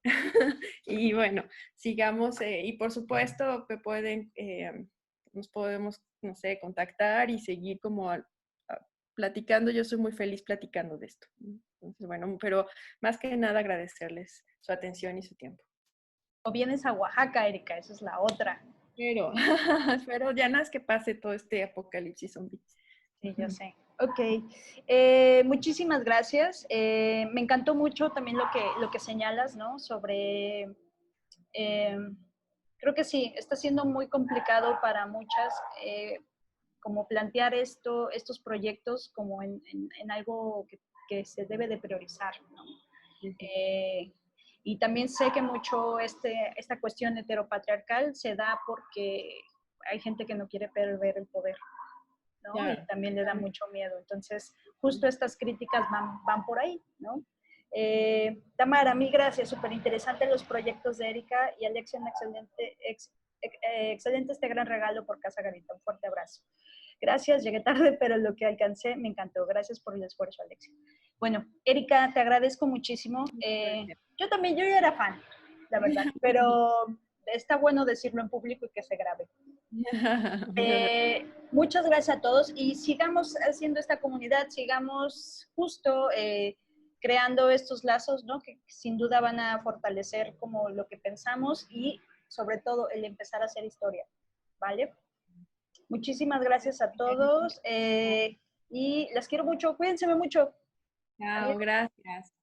Y bueno, sigamos. Y por supuesto, nos podemos, no sé, contactar y seguir como platicando. Yo soy muy feliz platicando de esto. Entonces, bueno, pero más que nada agradecerles su atención y su tiempo. O vienes a Oaxaca, Erika, esa es la otra. Pero ya nada es que pase todo este apocalipsis zombie. Sí, yo sé. Ok. Muchísimas gracias. Me encantó mucho también lo que señalas, ¿no? Sobre, creo que sí, está siendo muy complicado para muchas como plantear estos proyectos como en algo que se debe de priorizar, ¿no? Y también sé que mucho esta cuestión heteropatriarcal se da porque hay gente que no quiere perder el poder, ¿no? Claro. Y también le da mucho miedo. Entonces, justo estas críticas van por ahí, ¿no? Tamara, mil gracias, súper interesante los proyectos de Erika y Alexia, un excelente este gran regalo por Casa Garita. Un fuerte abrazo. Gracias, llegué tarde, pero lo que alcancé me encantó. Gracias por el esfuerzo, Alexia. Bueno, Erika, te agradezco muchísimo. Yo ya era fan, la verdad, pero está bueno decirlo en público y que se grabe. Muchas gracias a todos y sigamos haciendo esta comunidad, sigamos justo creando estos lazos, ¿no? Que sin duda van a fortalecer como lo que pensamos y sobre todo el empezar a hacer historia, ¿vale? Muchísimas gracias a todos y las quiero mucho, cuídense mucho. Chao, gracias.